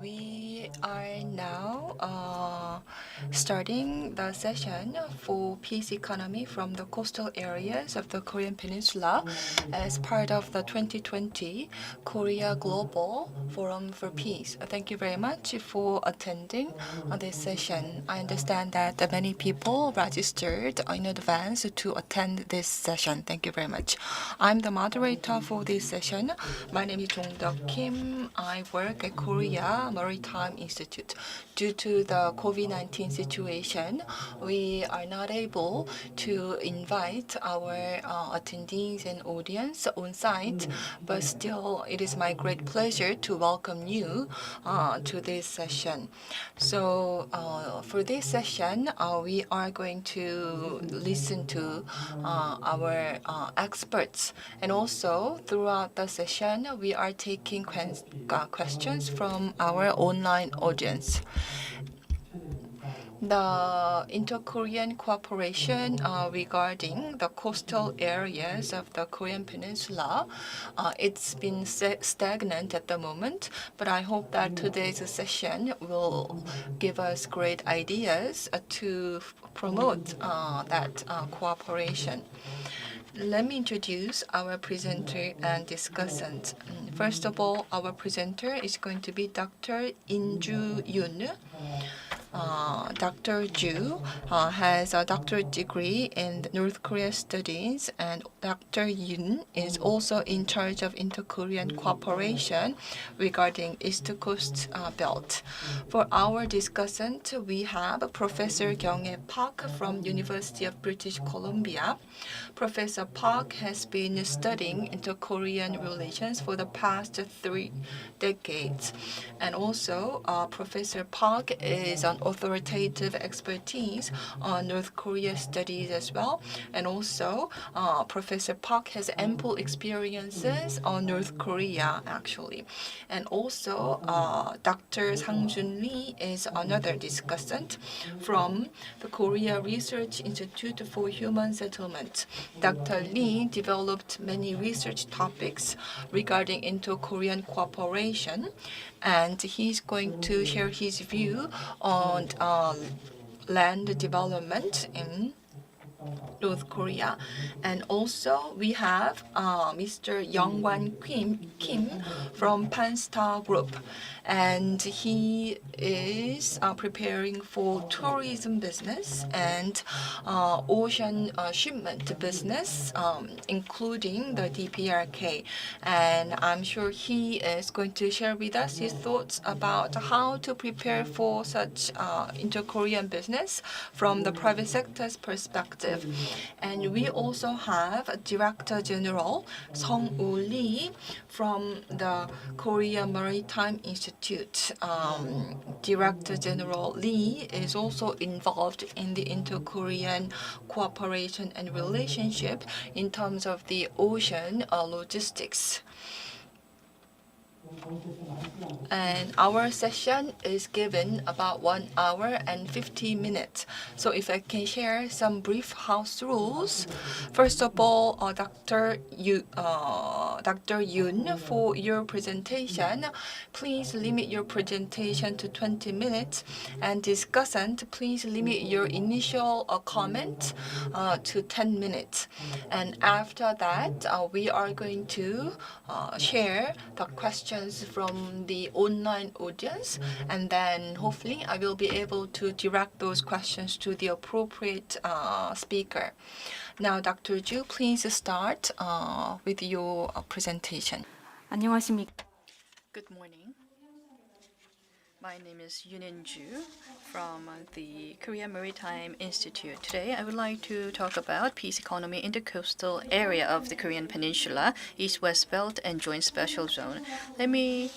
We are now starting the session for peace economy from the coastal areas of the Korean Peninsula as part of the 2020 Korea Global Forum for Peace. Thank you very much for attending this session. I understand that many people registered in advance to attend this session. Thank you very much. I'm the moderator for this session. My name is Jong-Deok Kim. I work at Korea Maritime Institute. Due to the COVID-19 situation, we are not able to invite our attendees and audience on site, but still it is my great pleasure to welcome you to this session. So for this session, we are going to listen to our experts, and also throughout the session, we are taking questions from our online audience. The inter-Korean cooperation regarding the coastal areas of the Korean Peninsula, it's been stagnant at the moment, but I hope that today's session will give us great ideas to promote that cooperation. Let me introduce our presenter and discussant. First of all, our presenter is going to be Dr. In-Ju Yoon. Dr. Ju has a doctorate degree in North Korea studies, and Dr. Yoon is also in charge of inter-Korean cooperation regarding East Coast Belt. For our discussant, we have Professor Kyung-Hae Park from University of British Columbia. Professor Park has been studying inter-Korean relations for the past 3 decades. And also, Professor Park is an authoritative expertise on North Korea studies as well. And also, Professor Park has ample experiences on North Korea, actually. And also, Dr. Sang-Jun Lee is another discussant from the Korea Research Institute for Human Settlement. Dr. Lee developed many research topics regarding inter-Korean cooperation, and he's going to share his view on land development in North Korea. And also we have Mr. Young-Wan Kim from Panstar Group, and he is preparing for tourism business and ocean shipment business, including the DPRK. And I'm sure he is going to share with us his thoughts about how to prepare for such inter-Korean business from the private sector's perspective. And we also have Director General Sung-woo Lee from the Korea Maritime Institute. Director General Lee is also involved in the inter-Korean cooperation and relationship in terms of the ocean logistics. And our session is given about 1 hour and 50 minutes. So if I can share some brief house rules. First of all, Dr. Yoon, for your presentation, please limit your presentation to 20 minutes. And discussant, please limit your initial comment to 10 minutes. And after that, we are going to share the questions from the online audience, and then hopefully I will be able to direct those questions to the appropriate speaker. Now, Dr. Ju, please start with your presentation. 안녕하십니까. Good morning. My name is Yoon Ju from the Korea Maritime Institute. Today, I would like to talk about peace economy in the coastal area of the Korean Peninsula, East-West Belt, and Joint Special Zone. Let me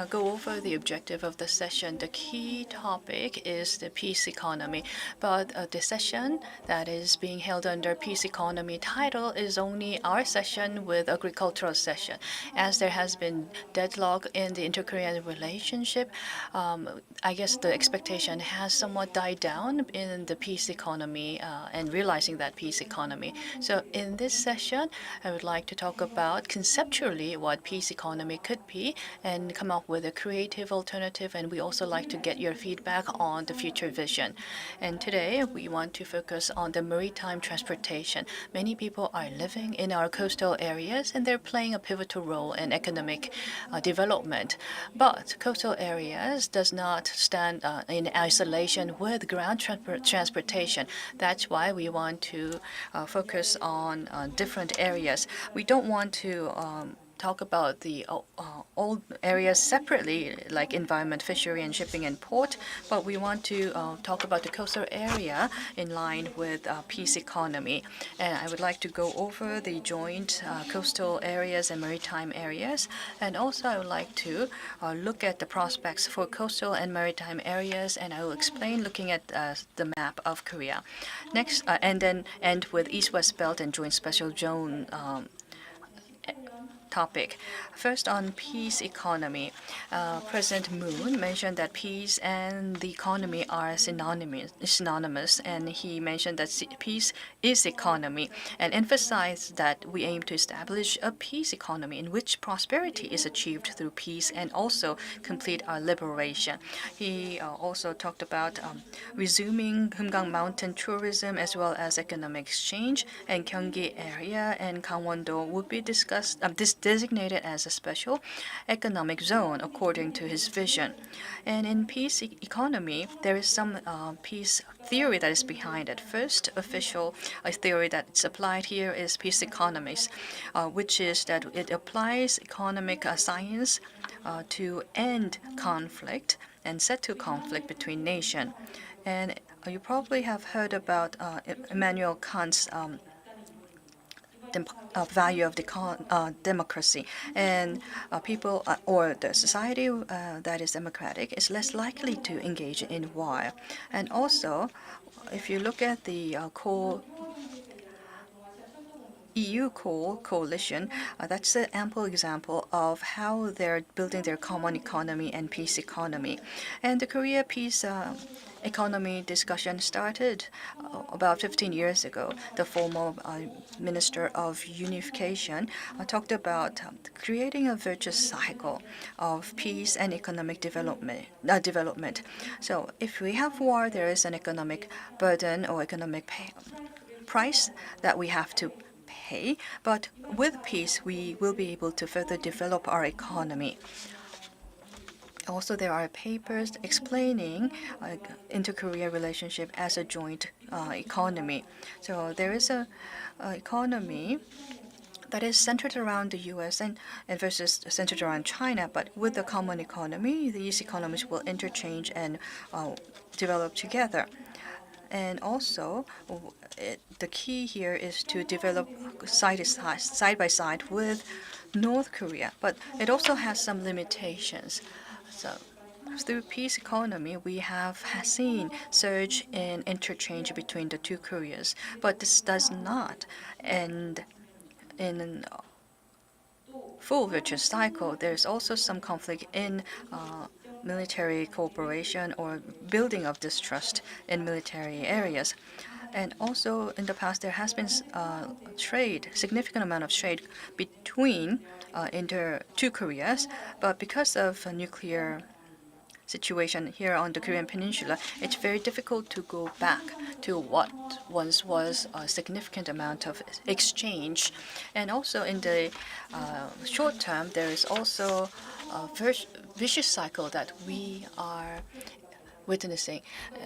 go over the objective of the session. The key topic is the peace economy, but the session that is being held under peace economy title is only our session with agricultural session. As there has been deadlock in the inter-Korean relationship, I guess the expectation has somewhat died down in the peace economy and realizing that peace economy. So in this session, I would like to talk about conceptually what peace economy could be and come up up with a creative alternative, and we also like to get your feedback on the future vision. And today we want to focus on the maritime transportation. Many people are living in our coastal areas, and they're playing a pivotal role in economic development. But coastal areas does not stand in isolation with ground transportation. That's why we want to focus on different areas. We don't want to talk about the old areas separately, like environment, fishery, and shipping and port, but we want to talk about the coastal area in line with peace economy. And I would like to go over the joint coastal areas and maritime areas. And also I would like to look at the prospects for coastal and maritime areas, and I will explain looking at the map of Korea. Next, and then end with East-West Belt and Joint Special Zone topic. First, on peace economy. President Moon mentioned that peace and the economy are synonymous, and he mentioned that peace is economy, and emphasized that we aim to establish a peace economy in which prosperity is achieved through peace and also complete our liberation. He also talked about resuming Humgang Mountain tourism as well as economic exchange, and Gyeonggi area and Gangwon-do would be designated as a special economic zone according to his vision. And in peace economy, there is some peace theory that is behind it. First official theory that's applied here is peace economics, which is that it applies economic science to end conflict and settle conflict between nations. And you probably have heard about Immanuel Kant's value of democracy, and people or the society that is democratic is less likely to engage in war. And also, if you look at the EU coalition, that's an ample example of how they're building their common economy and peace economy. And the Korea peace economy discussion started about 15 years ago. The former Minister of Unification talked about creating a virtuous cycle of peace and economic development. So if we have war, there is an economic burden or economic price that we have to pay, but with peace, we will be able to further develop our economy. Also, there are papers explaining inter-Korea relationship as a joint economy. So there is a economy that is centered around the U.S. and versus centered around China. But with the common economy, these economies will interchange and develop together. And also, the key here is to develop side by side with North Korea. But it also has some limitations. So, through peace economy, we have seen surge in interchange between the two Koreas. But this does not end in full virtuous cycle. There's also some conflict in military cooperation or building of distrust in military areas. And also in the past, there has been significant amount of trade between two Koreas, but because of a nuclear situation here on the Korean Peninsula, it's very difficult to go back to what once was a significant amount of exchange. And also in the short term, there is also a vicious cycle that we are witnessing.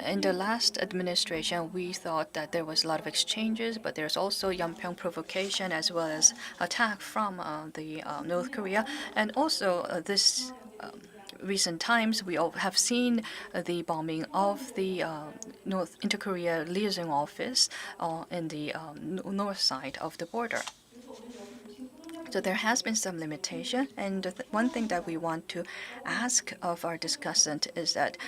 In the last administration, we thought that there was a lot of exchanges, but there's also Yeonpyeong provocation as well as attack from the North Korea. And also this recent times, we all have seen the bombing of the North Inter-Korea liaison office in the north side of the border. So there has been some limitation, and one thing that we want to ask of our discussant is that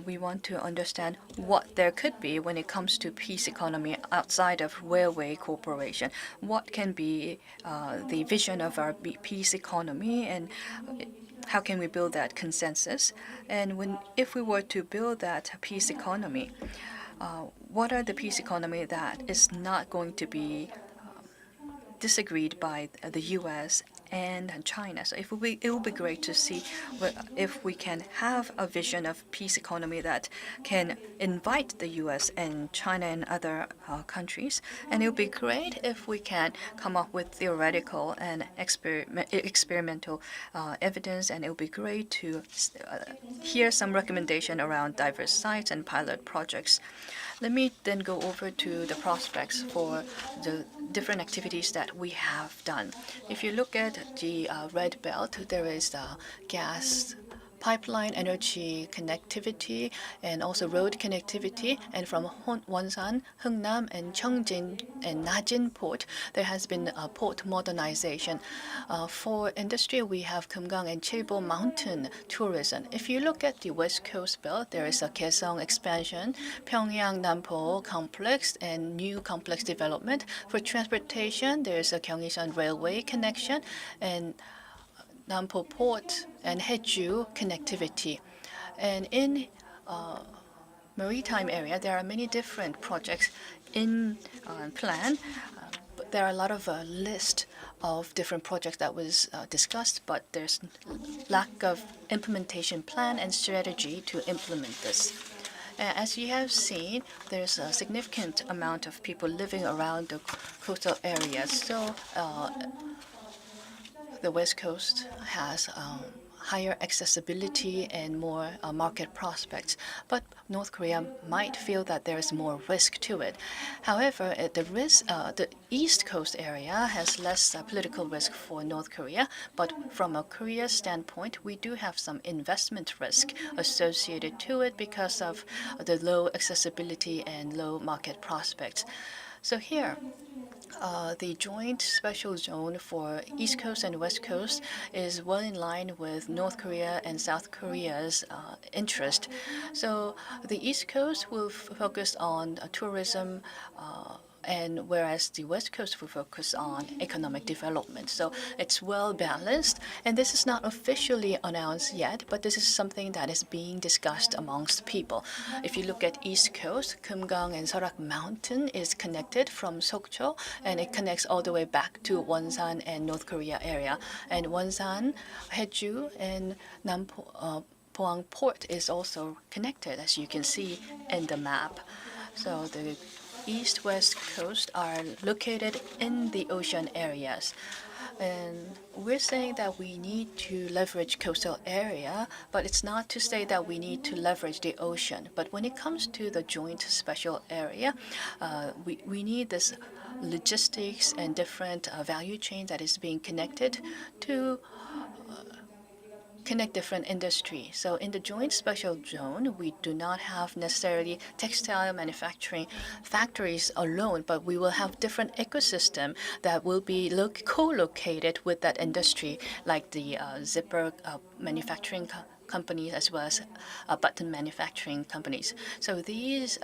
we want to understand what there could be when it comes to peace economy outside of railway cooperation. What can be the vision of our peace economy, and how can we build that consensus? And if we were to build that peace economy, what are the peace economy that is not going to be disagreed by the U.S. and China. So it will be great to see if we can have a vision of peace economy that can invite the U.S. and China and other countries. And it would be great if we can come up with theoretical and experimental evidence. And it would be great to hear some recommendation around diverse sites and pilot projects. Let me then go over to the prospects for the different activities that we have done. If you look at the red belt, there is gas pipeline, energy connectivity, and also road connectivity. And from Wonsan, Hungnam, and Cheongjin and Najin port, there has been a port modernization. For industry, we have Kumgang and Chebo mountain tourism. If you look at the West Coast belt, there is a Kaesong expansion, Pyongyang Nampo complex, and new complex development. For transportation, there is a Gyeonggi-san railway connection, and Nampo Port and Haeju connectivity. And in maritime area, there are many different projects in plan. But there are a lot of list of different projects that was discussed, but there's lack of implementation plan and strategy to implement this. As you have seen, there's a significant amount of people living around the coastal areas. So the West Coast has higher accessibility and more market prospects. But North Korea might feel that there is more risk to it. However, the East Coast area has less political risk for North Korea. But from a Korea standpoint, we do have some investment risk associated to it because of the low accessibility and low market prospects. So here, the joint special zone for East Coast and West Coast is well in line with North Korea and South Korea's interest. So the East Coast will focus on tourism, and whereas the West Coast will focus on economic development. So it's well balanced, and this is not officially announced yet, but this is something that is being discussed amongst people. If you look at East Coast, Kumgang and Seorak Mountain is connected from Sokcho, and it connects all the way back to Wonsan and North Korea area. And Wonsan, Haeju, and Pohang Port is also connected, as you can see in the map. So the East-West coast are located in the ocean areas. And we're saying that we need to leverage coastal area, but it's not to say that we need to leverage the ocean. But when it comes to the joint special area, we need this logistics and different value chain that is being connected to connect different industries. So in the joint special zone, we do not have necessarily textile manufacturing factories alone, but we will have different ecosystem that will be co-located with that industry, like the zipper manufacturing companies as well as button manufacturing companies. So these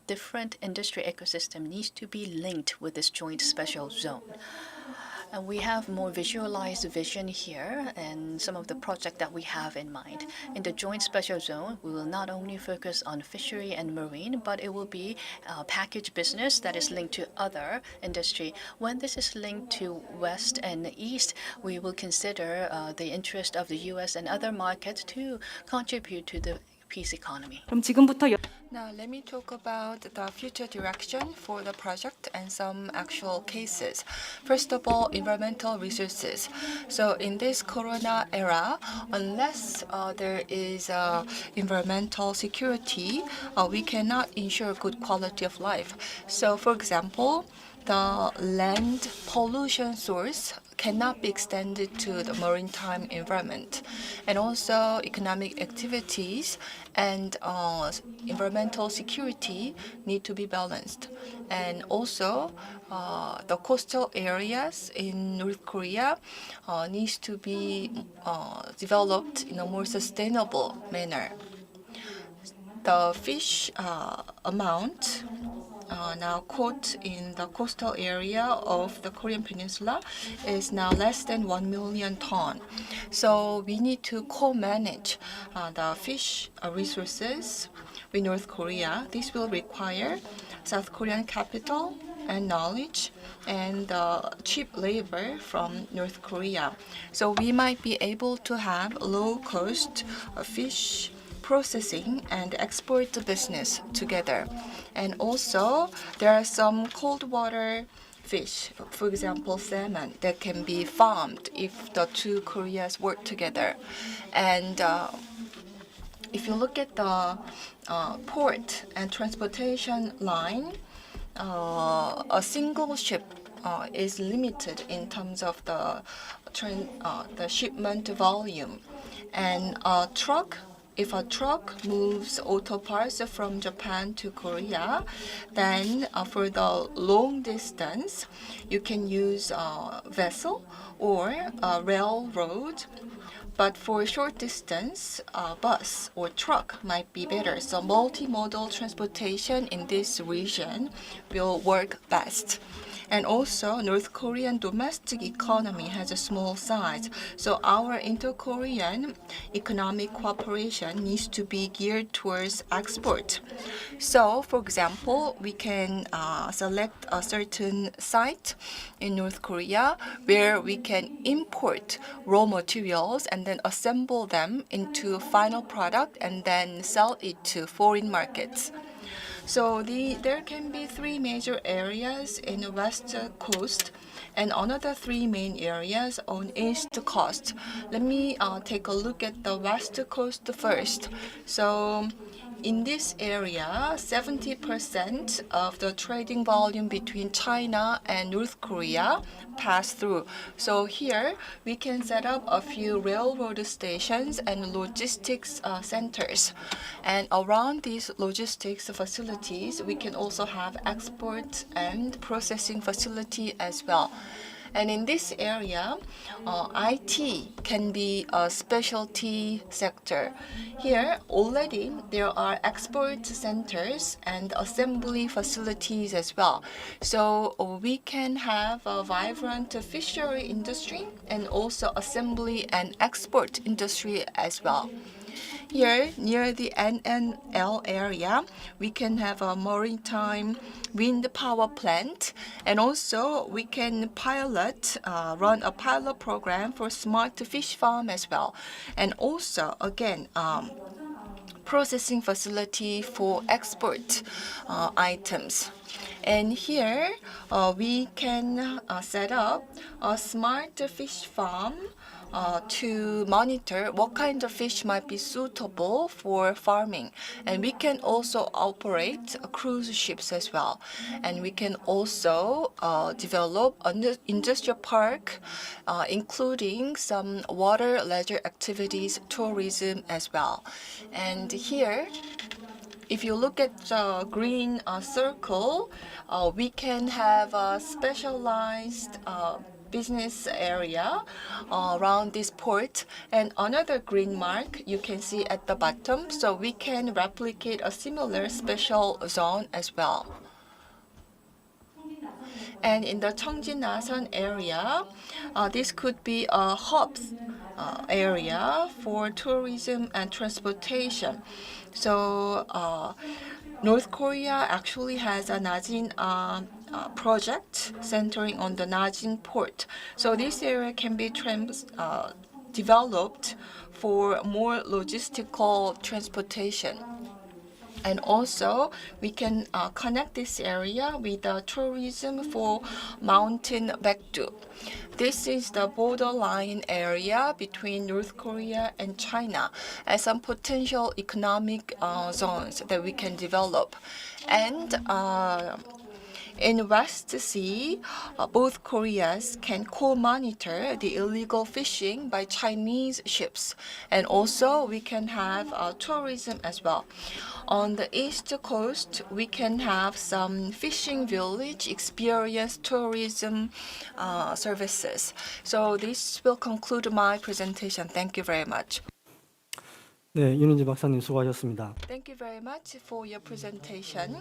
different industry ecosystem needs to be linked with this joint special zone. And we have more visualized vision here and some of the project that we have in mind. In the joint special zone, we will not only focus on fishery and marine, but it will be a package business that is linked to other industry. When this is linked to West and East, we will consider the interest of the U.S. and other markets to contribute to the peace economy. Now, let me talk about the future direction for the project and some actual cases. First of all, environmental resources. So in this Corona era, unless there is environmental security, we cannot ensure good quality of life. So for example, the land pollution source cannot be extended to the maritime environment. And also economic activities and environmental security need to be balanced. And also the coastal areas in North Korea needs to be developed in a more sustainable manner. The fish amount now caught in the coastal area of the Korean Peninsula is now less than 1 million ton. So we need to co-manage the fish resources with North Korea. This will require South Korean capital and knowledge and cheap labor from North Korea. So we might be able to have low-cost fish processing and export business together. And also, there are some cold water fish, for example, salmon, that can be farmed if the two Koreas work together. And if you look at the port and transportation line, a single ship is limited in terms of the shipment volume. And if a truck moves auto parts from Japan to Korea, then for the long distance, you can use a vessel or a railroad. But for short distance, bus or truck might be better. So multimodal transportation in this region will work best. And also, North Korean domestic economy has a small size. So our inter-Korean economic cooperation needs to be geared towards export. So, for example, we can select a certain site in North Korea where we can import raw materials and then assemble them into a final product and then sell it to foreign markets. So there can be three major areas in the west coast and another three main areas on east coast. Let me take a look at the west coast first. So in this area, 70% of the trading volume between China and North Korea pass through. So here we can set up a few railroad stations and logistics centers. And around these logistics facilities, we can also have export and processing facility as well. And in this area, IT can be a specialty sector. Here, already there are export centers and assembly facilities as well. So we can have a vibrant fishery industry and also assembly and export industry as well. Here, near the NNL area, we can have a maritime wind power plant, and also we can run a pilot program for smart fish farm as well. And also, again, processing facility for export items. And here, we can set up a smart fish farm to monitor what kind of fish might be suitable for farming. And we can also operate cruise ships as well. And we can also develop an industrial park, including some water leisure activities, tourism as well. And here, if you look at the green circle, we can have a specialized business area around this port, and another green mark you can see at the bottom, so we can replicate a similar special zone as well. And in the Cheongjin-Nasan area, this could be a hub area for tourism and transportation. So North Korea actually has a Rajin project centering on the Rajin port. So this area can be developed for more logistical transportation. And also, we can connect this area with tourism for mountain baekdu. This is the borderline area between North Korea and China as some potential economic zones that we can develop. And in West Sea, both Koreas can co-monitor the illegal fishing by Chinese ships. And also, we can have tourism as well. On the east coast, we can have some fishing village experience tourism services. So this will conclude my presentation. Thank you very much. 네, 윤은지 박사님 수고하셨습니다. Thank you very much for your presentation.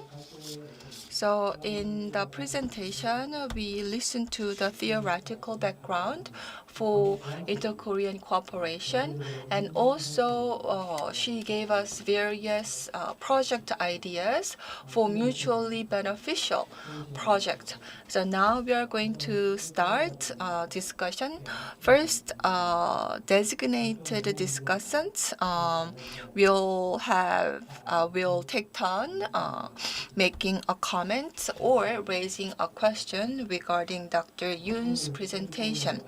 So in the presentation, we listened to the theoretical background for inter-Korean cooperation, and also she gave us various project ideas for mutually beneficial projects. So now we are going to start discussion. First, designated discussants will take turn making a comment or raising a question regarding Dr. Yoon's presentation.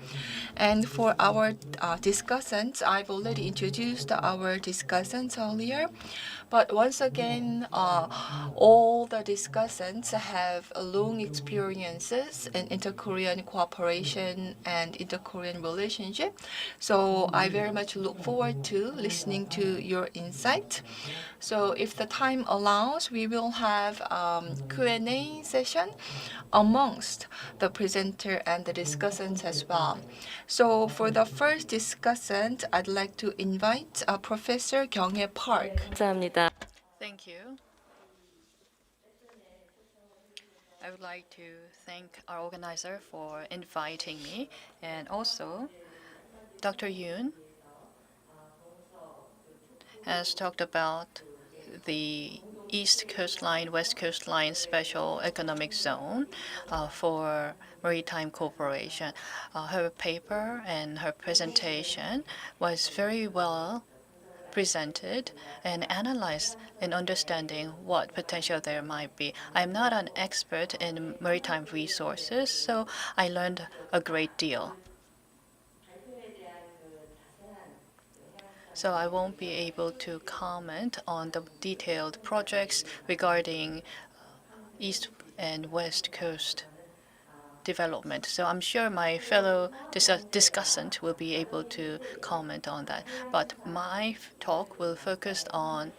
And for our discussants, I've already introduced our discussants earlier. But once again, all the discussants have long experiences in inter-Korean cooperation and inter-Korean relationship. So I very much look forward to listening to your insight. So if the time allows, we will have Q&A session amongst the presenter and the discussants as well. So for the first discussant, I'd like to invite Professor Kyung-Hae Park. 감사합니다. Thank you. I would like to thank our organizer for inviting me, and also Dr. Yoon has talked about the East Coastline, West Coastline Special Economic Zone for Maritime Cooperation. Her paper and her presentation was very well presented and analyzed in understanding what potential there might be. I'm not an expert in maritime resources, so I learned a great deal. So I won't be able to comment on the detailed projects regarding East and West Coast development. So I'm sure my fellow discussant will be able to comment on that. But my talk will focus on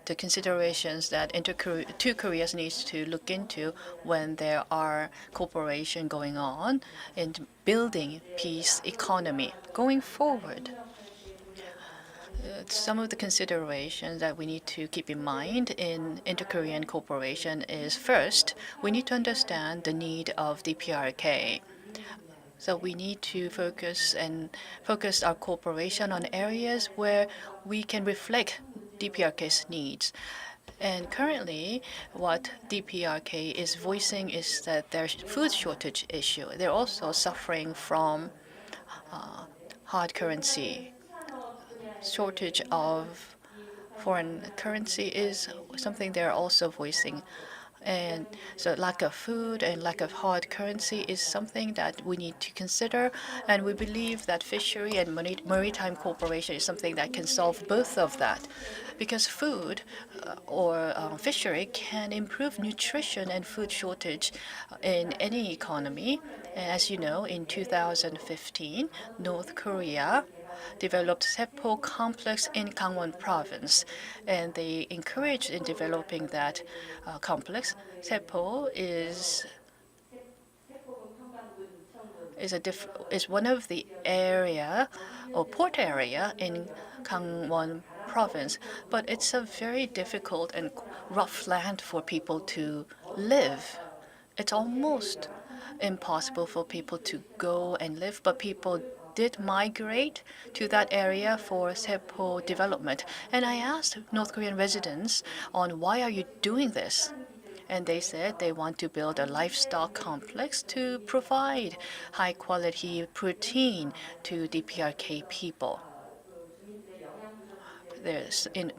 the considerations that two Koreas needs to look into when there are cooperation going on in building peace economy going forward. Some of the considerations that we need to keep in mind in inter-Korean cooperation is, first, we need to understand the need of DPRK. So we need to focus our cooperation on areas where we can reflect DPRK's needs. And currently, what DPRK is voicing is that there's food shortage issue. They're also suffering from hard currency. Shortage of foreign currency is something they're also voicing. And so lack of food and lack of hard currency is something that we need to consider. And we believe that fishery and maritime cooperation is something that can solve both of that. Because food or fishery can improve nutrition and food shortage in any economy. And as you know, in 2015, North Korea developed Seppo complex in Gangwon province, and they encouraged in developing that complex. Seppo is one of the area or port area in Gangwon province, but it's a very difficult and rough land for people to live. It's almost impossible for people to go and live, but people did migrate to that area for Seppo development. And I asked North Korean residents on why are you doing this? And they said they want to build a livestock complex to provide high quality protein to DPRK people.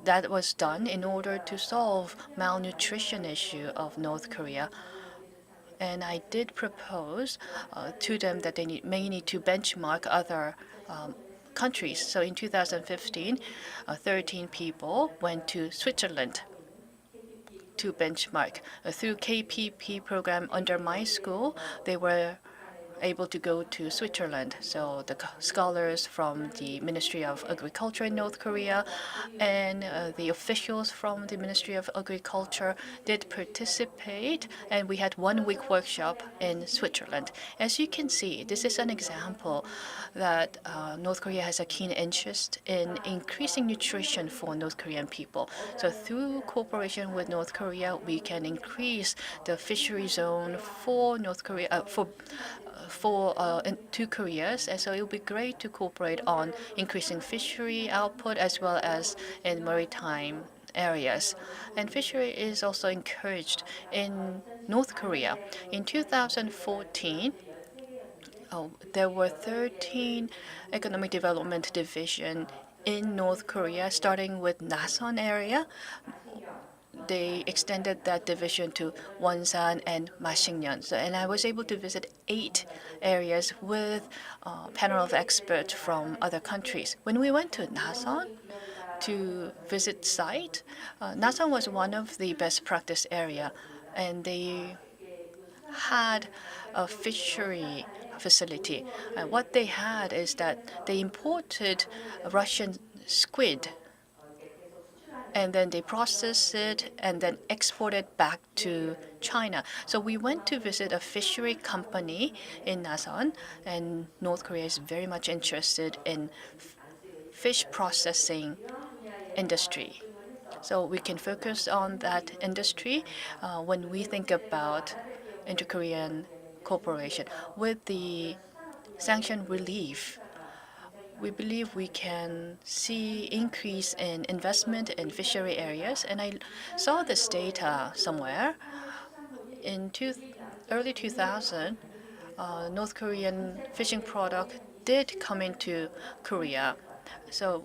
That was done in order to solve malnutrition issue of North Korea. And I did propose to them that they may need to benchmark other countries. So in 2015, 13 people went to Switzerland to benchmark. Through KPP program under my school, they were able to go to Switzerland. So the scholars from the Ministry of Agriculture in North Korea and the officials from the Ministry of Agriculture did participate, and we had 1 week workshop in Switzerland. As you can see, this is an example that North Korea has a keen interest in increasing nutrition for North Korean people. So through cooperation with North Korea, we can increase the fishery zone for North Korea two Koreas, and so it would be great to cooperate on increasing fishery output as well as in maritime areas. And fishery is also encouraged in North Korea. In 2014, there were 13 economic development division in North Korea, starting with Nasan area. They extended that division to Wonsan and Mashingyeon. And I was able to visit 8 areas with a panel of experts from other countries. When we went to Nasan to visit site, Nasan was one of the best practice area, and they had a fishery facility. And what they had is that they imported Russian squid, and then they process it and then export it back to China. So we went to visit a fishery company in Nasan, and North Korea is very much interested in fish processing industry. So we can focus on that industry when we think about inter-Korean cooperation. With the sanction relief, we believe we can see increase in investment in fishery areas. And I saw this data somewhere. In early 2000, North Korean fishing product did come into Korea. So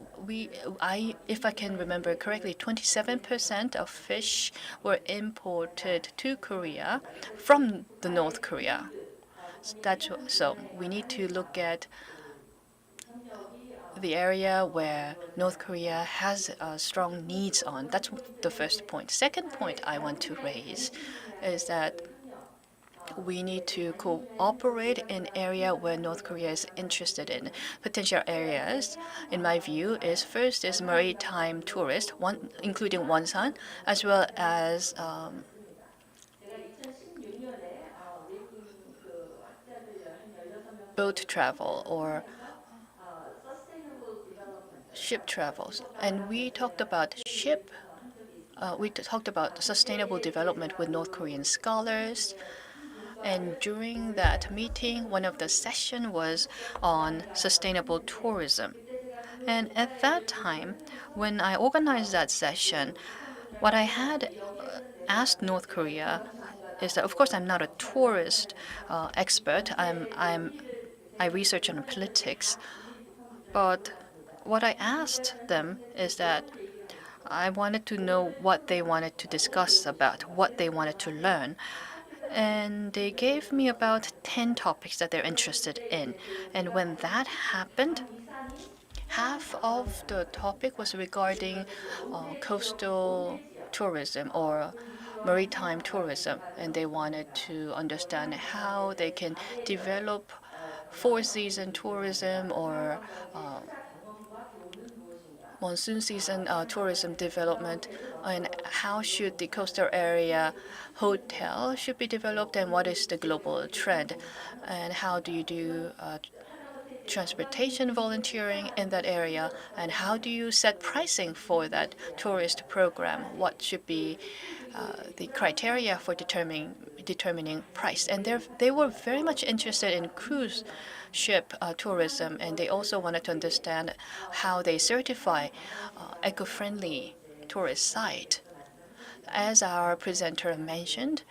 if I can remember correctly, 27% of fish were imported to Korea from the North Korea. So we need to look at the area where North Korea has strong needs on. That's the first point. Second point I want to raise is that we need to cooperate in area where North Korea is interested in. Potential areas, in my view, first is maritime tourist, including Wonsan, as well as boat travel or ship travels. And we talked about sustainable development with North Korean scholars. And during that meeting, one of the sessions was on sustainable tourism. And at that time, when I organized that session, what I had asked North Korea is that, of course, I'm not a tourist expert. I research on politics, but what I asked them is that I wanted to know what they wanted to discuss about, what they wanted to learn. And they gave me about 10 topics that they're interested in. And when that happened, half of the topic was regarding coastal tourism or maritime tourism. And they wanted to understand how they can develop four-season tourism or monsoon season tourism development, and how should the coastal area hotel should be developed, and what is the global trend, and how do you do transportation volunteering in that area, and how do you set pricing for that tourist program? What should be the criteria for determining price? And they were very much interested in cruise ship tourism, and they also wanted to understand how they certify eco-friendly tourist site. As our presenter mentioned,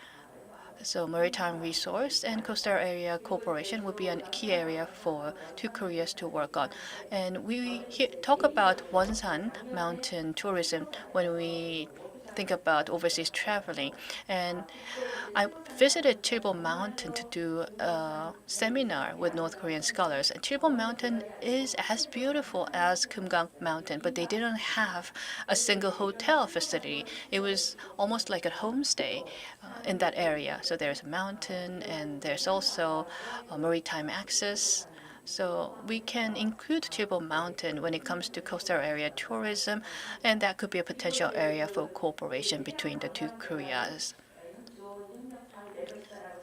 so maritime resource and coastal area cooperation would be a key area for two Koreas to work on. And we talk about Wonsan mountain tourism when we think about overseas traveling. And I visited Chilbo Mountain to do a seminar with North Korean scholars. And Chilbo Mountain is as beautiful as Kumgang Mountain, but they didn't have a single hotel facility. It was almost like a homestay in that area. So there's a mountain, and there's also maritime access. So we can include Chilbo Mountain when it comes to coastal area tourism, and that could be a potential area for cooperation between the two Koreas.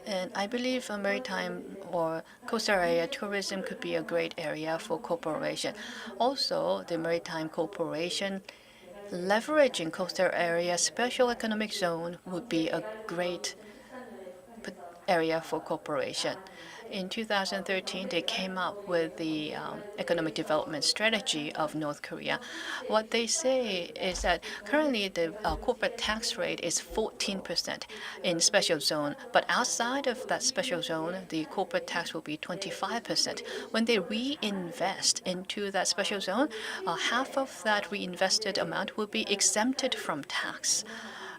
And I believe maritime or coastal area tourism could be a great area for cooperation. Also, the maritime cooperation leveraging coastal area special economic zone would be a great area for cooperation. In 2013, they came up with the economic development strategy of North Korea. What they say is that currently the corporate tax rate is 14% in special zone, but outside of that special zone, the corporate tax will be 25%. When they reinvest into that special zone, half of that reinvested amount will be exempted from tax.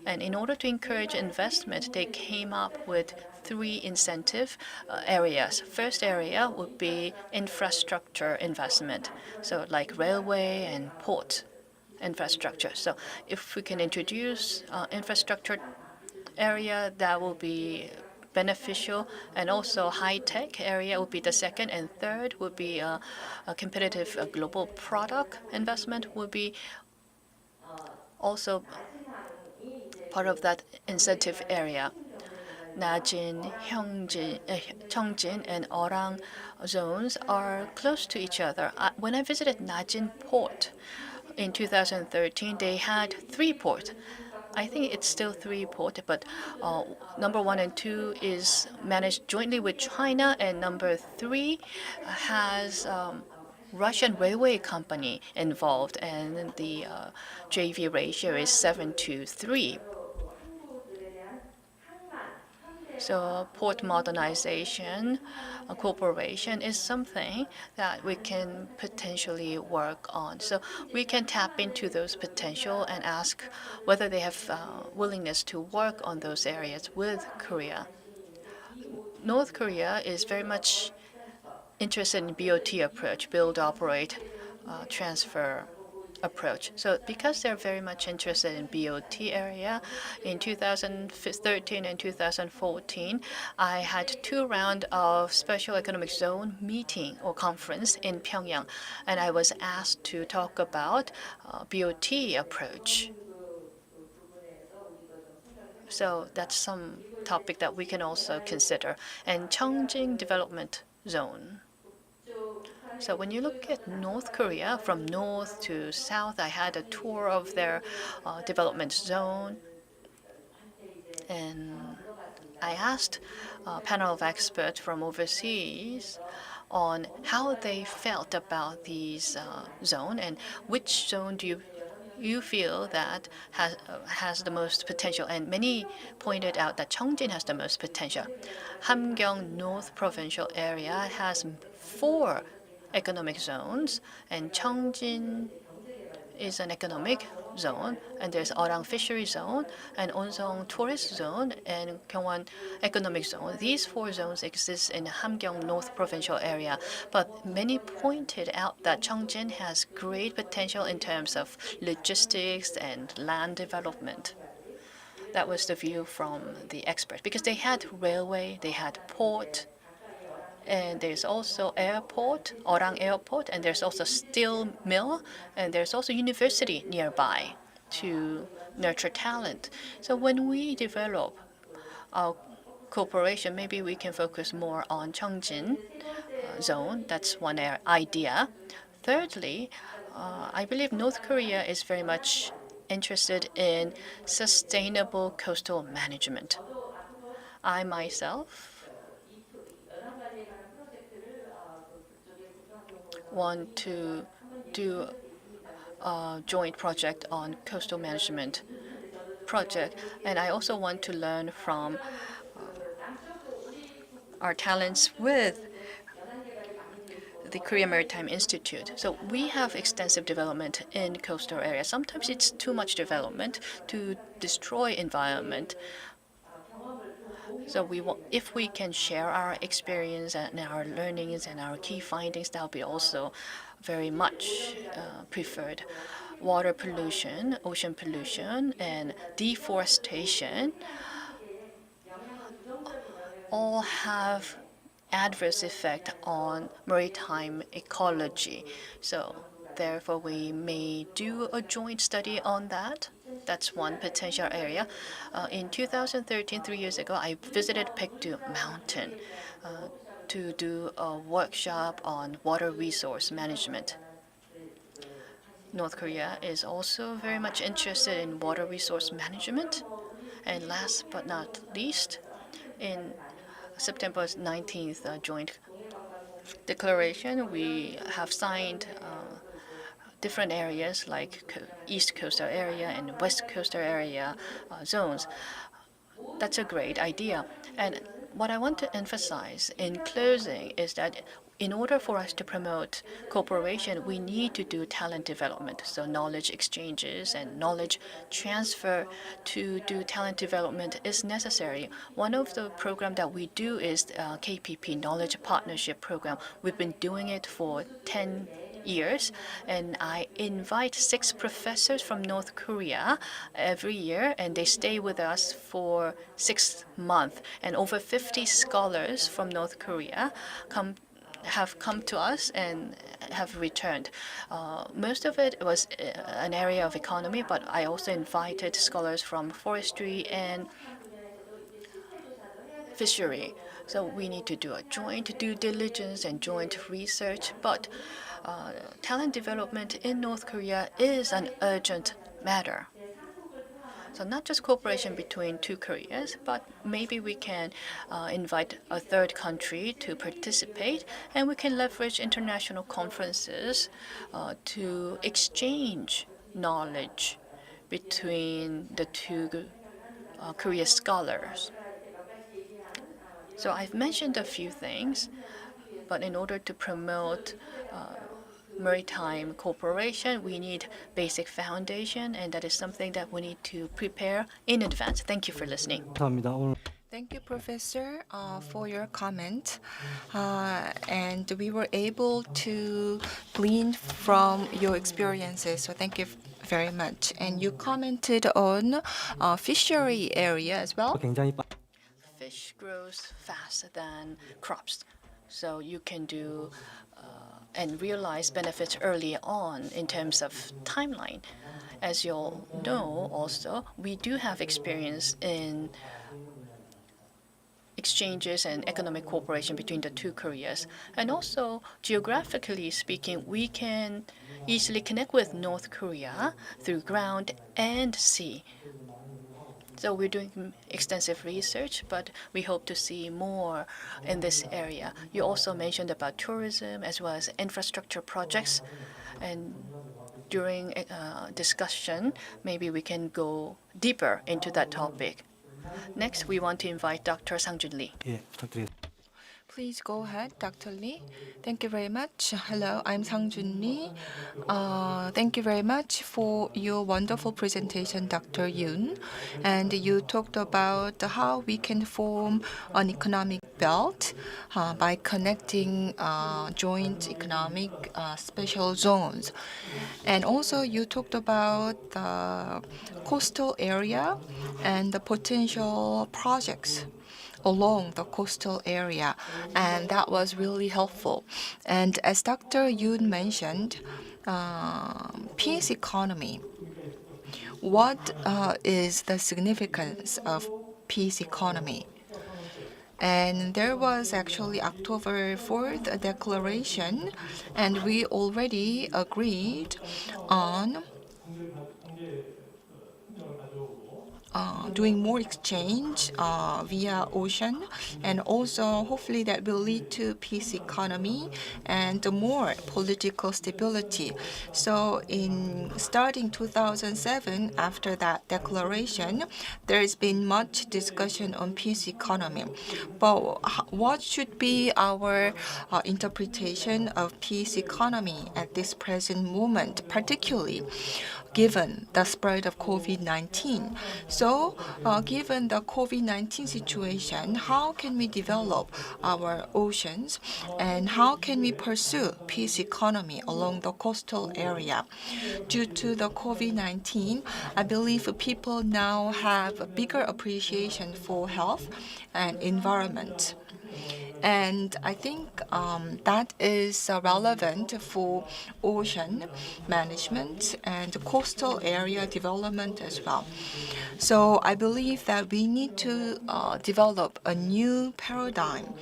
And in order to encourage investment, they came up with three incentive areas. First area would be infrastructure investment, so like railway and port infrastructure. So if we can introduce infrastructure area, that will be beneficial, and also high-tech area would be the second, and third would be a competitive global product investment would be also part of that incentive area. Najin, Cheongjin, and Orang zones are close to each other. When I visited Najin port in 2013, they had three ports. I think it's still three ports, but number 1 and 2 is managed jointly with China, and number 3 has Russian railway company involved, and the JV ratio is 7-3. So port modernization cooperation is something that we can potentially work on. So we can tap into those potential and ask whether they have willingness to work on those areas with Korea. North Korea is very much interested in BOT approach, build, operate, transfer approach. So because they're very much interested in BOT area, in 2013 and 2014, I had 2 rounds of special economic zone meeting or conference in Pyongyang, and I was asked to talk about BOT approach. So that's some topic that we can also consider. And Cheongjin Development Zone. So when you look at North Korea, from north to south, I had a tour of their development zone. And I asked a panel of experts from overseas on how they felt about these zone, and which zone do you feel that has the most potential. And many pointed out that Cheongjin has the most potential. Hamgyong North Provincial Area has 4 economic zones, and Cheongjin is an economic zone, and there's Orang Fishery Zone, and Onsong Tourist Zone, and Gyeongwon Economic Zone. These 4 zones exist in Hamgyong North Provincial Area, but many pointed out that Cheongjin has great potential in terms of logistics and land development. That was the view from the expert, because they had railway, they had port, and there's also airport, Orang Airport, and there's also steel mill, and there's also university nearby to nurture talent. So when we develop our cooperation, maybe we can focus more on Cheongjin zone. That's one idea. Thirdly, I believe North Korea is very much interested in sustainable coastal management. I myself want to do a joint project on coastal management project, and I also want to learn from our talents with the Korea Maritime Institute. So we have extensive development in coastal areas. Sometimes it's too much development to destroy environment. So if we can share our experience and our learnings and our key findings, that will be also very much preferred. Water pollution, ocean pollution, and deforestation all have adverse effect on maritime ecology. So therefore, we may do a joint study on that. That's one potential area. In 2013, 3 years ago, I visited Paektu Mountain to do a workshop on water resource management. North Korea is also very much interested in water resource management. And last but not least, in September 19th joint declaration, we have signed different areas like East Coastal Area and West Coastal Area zones. That's a great idea. And what I want to emphasize in closing is that in order for us to promote cooperation, we need to do talent development. So knowledge exchanges and knowledge transfer to do talent development is necessary. One of the programs that we do is KPP, Knowledge Partnership Program. We've been doing it for 10 years, and I invite 6 professors from North Korea every year, and they stay with us for 6 months. And over 50 scholars from North Korea have come to us and have returned. Most of it was an area of economy, but I also invited scholars from forestry and fishery. So we need to do a joint due diligence and joint research. But talent development in North Korea is an urgent matter. So not just cooperation between 2 Koreas, but maybe we can invite a third country to participate, and we can leverage international conferences to exchange knowledge between the 2 Korea scholars. So I've mentioned a few things, but in order to promote maritime cooperation, we need basic foundation, and that is something that we need to prepare in advance. Thank you for listening. 감사합니다. 오늘 Thank you, Professor, for your comment. And we were able to glean from your experiences, so thank you very much. And you commented on fishery area as well. 굉장히 Fish grows faster than crops, so you can do and realize benefits early on in terms of timeline. As you'll know also, we do have experience in exchanges and economic cooperation between the 2 Koreas. And also, geographically speaking, we can easily connect with North Korea through ground and sea. So we're doing extensive research, but we hope to see more in this area. You also mentioned about tourism as well as infrastructure projects. And during discussion, maybe we can go deeper into that topic. Next, we want to invite Dr. Sang-Jun Lee. 예, 부탁드리겠습니다. Please go ahead, Dr. Lee. Thank you very much. Hello, I'm Sang-Jun Lee. Thank you very much for your wonderful presentation, Dr. Yoon. And you talked about how we can form an economic belt by connecting joint economic special zones. And also you talked about the coastal area and the potential projects along the coastal area, and that was really helpful. And as Dr. Yoon mentioned, peace economy. What is the significance of peace economy? And there was actually October 4th a declaration, and we already agreed on doing more exchange via ocean, and also hopefully that will lead to peace economy and more political stability. So in starting 2007, after that declaration, there has been much discussion on peace economy. But what should be our interpretation of peace economy at this present moment, particularly given the spread of COVID-19? So, given the COVID-19 situation, how can we develop our oceans and how can we pursue peace economy along the coastal area? Due to the COVID-19, I believe people now have a bigger appreciation for health and environment. And I think that is relevant for ocean management and coastal area development as well. So I believe that we need to develop a new paradigm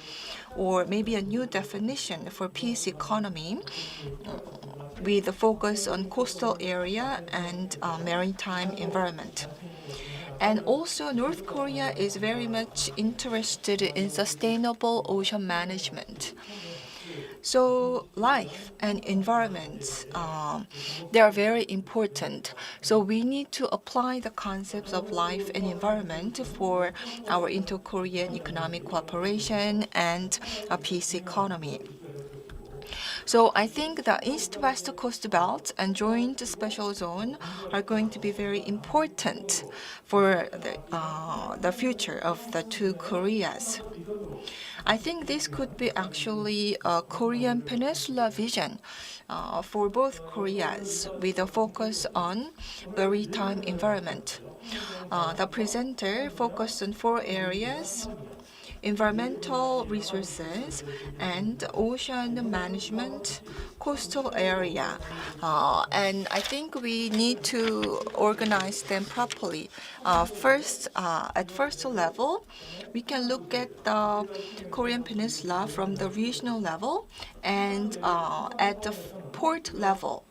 or maybe a new definition for peace economy with a focus on coastal area and maritime environment. And also, North Korea is very much interested in sustainable ocean management. So life and environment, they are very important. So we need to apply the concepts of life and environment for our inter-Korean economic cooperation and a peace economy. So I think the East-West Coast Belt and Joint Special Zone are going to be very important for the future of the two Koreas. I think this could be actually a Korean Peninsula vision for both Koreas with a focus on maritime environment. The presenter focused on 4 areas: environmental resources and ocean management, coastal area. And I think we need to organize them properly. First, at first level, we can look at the Korean Peninsula from the regional level and at the port level.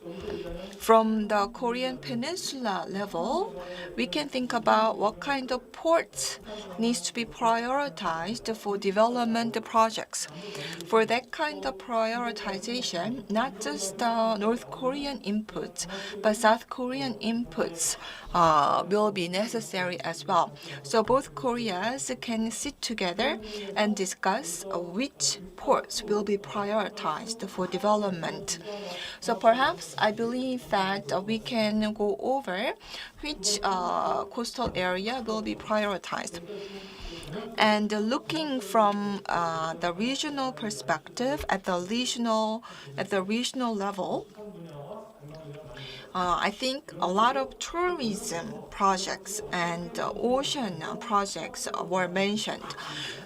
From the Korean Peninsula level, we can think about what kind of ports needs to be prioritized for development projects. For that kind of prioritization, not just North Korean inputs, but South Korean inputs will be necessary as well. So both Koreas can sit together and discuss which ports will be prioritized for development. So perhaps I believe that we can go over which coastal area will be prioritized. And looking from the regional perspective at the regional level, I think a lot of tourism projects and ocean projects were mentioned.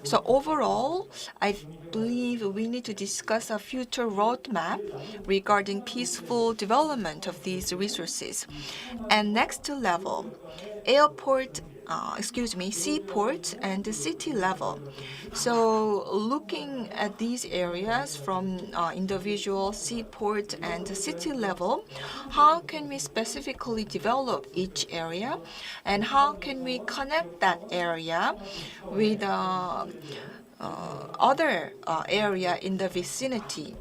So overall, I believe we need to discuss a future roadmap regarding peaceful development of these resources. And next level, seaport and city level. So looking at these areas from individual seaport and city level, how can we specifically develop each area and how can we connect that area with other area in the vicinity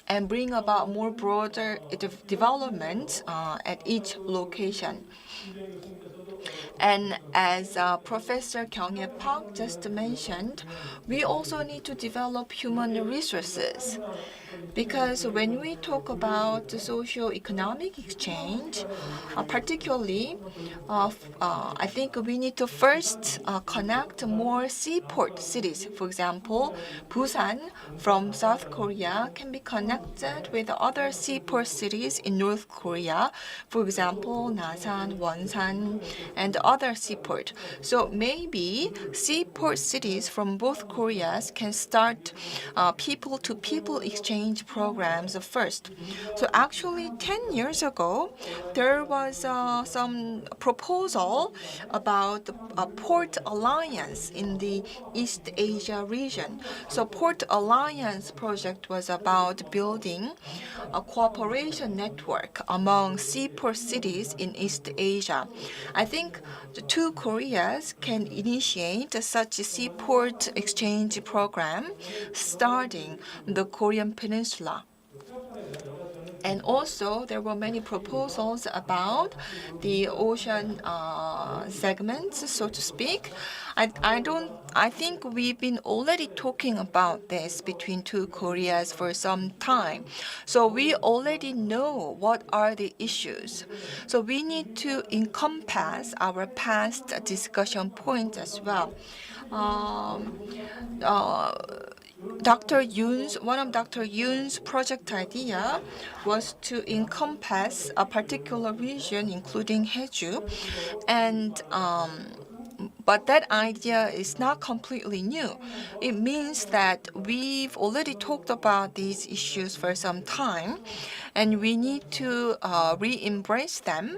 and bring about more broader development at each location. And as Professor Kyung-Hye Park just mentioned, we also need to develop human resources. Because when we talk about socio-economic exchange, particularly, I think we need to first connect more seaport cities. For example, Busan from South Korea can be connected with other seaport cities in North Korea. For example, Nasan, Wonsan, and other seaport. So maybe seaport cities from both Koreas can start people-to-people exchange programs first. So actually 10 years ago, there was some proposal about a port alliance in the East Asia region. So Port Alliance project was about building a cooperation network among seaport cities in East Asia. I think think the two Koreas can initiate such a seaport exchange program starting the Korean Peninsula. And also, there were many proposals about the ocean segments, so to speak. I think we've been already talking about this between two Koreas for some time. So we already know what are the issues. So we need to encompass our past discussion points as well. Um, uh, one of Dr. Yoon's project idea was to encompass a particular region, including Jeju, and but that idea is not completely new. It means that we've already talked about these issues for some time, and we need to re-embrace them.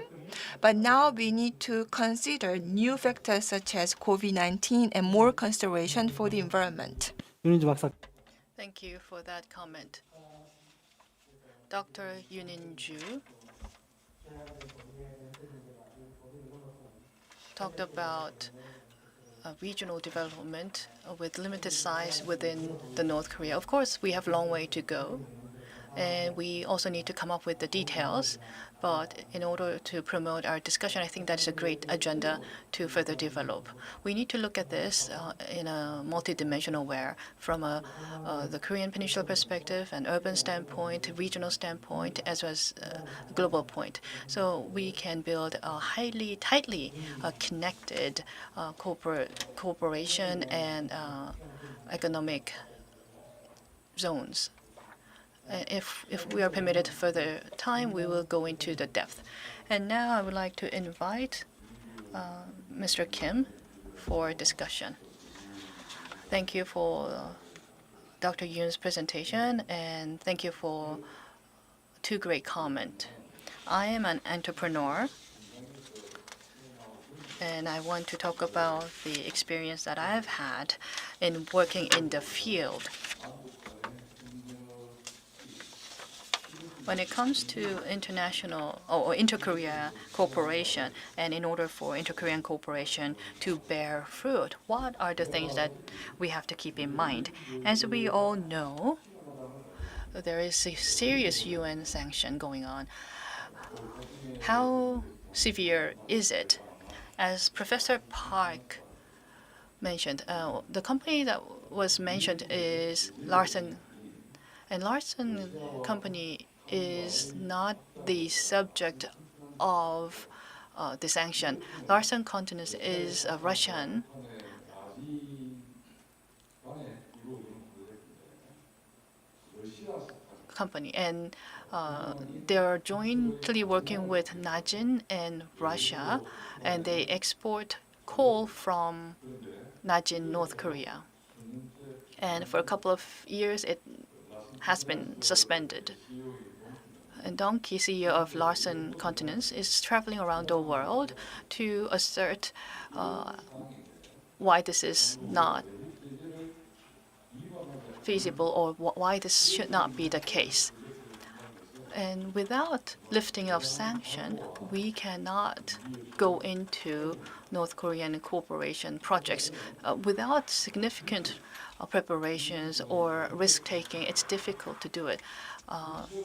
But now we need to consider new factors such as COVID-19 and more consideration for the environment. 윤인주 박사. Thank you for that comment. Dr. Yunin Ju talked about regional development with limited size within the North Korea. Of course, we have a long way to go, and we also need to come up with the details. But in order to promote our discussion, I think that is a great agenda to further develop. We need to look at this in a multidimensional way, from the Korean Peninsula perspective, an urban standpoint, regional standpoint, as well as a global point. So we can build a tightly connected cooperation and economic zones. If we are permitted further time, we will go into the depth. And now I would like to invite Mr. Kim for discussion. Thank you for Dr. Yoon's presentation, and thank you for two great comments. I am an entrepreneur, and I want to talk about the experience that I've had in working in the field. When it comes to international or inter-Korea cooperation, and in order for inter-Korean cooperation to bear fruit, what are the things that we have to keep in mind? As we all know, there is a serious UN sanction going on. How severe is it? As Professor Park mentioned, the company that was mentioned is Larsen, and Larsen company is not the subject of the sanction. Larsen Continents is a Russian company, and they are jointly working with Najin and Russia, and they export coal from Najin, North Korea. And for a couple of years, it has been suspended. And Donkey, CEO of Larsen Continents, is traveling around the world to assert why this is not feasible, or why this should not be the case. And without lifting of sanction, we cannot go into North Korean cooperation projects. Without significant preparations or risk-taking, it's difficult to do it.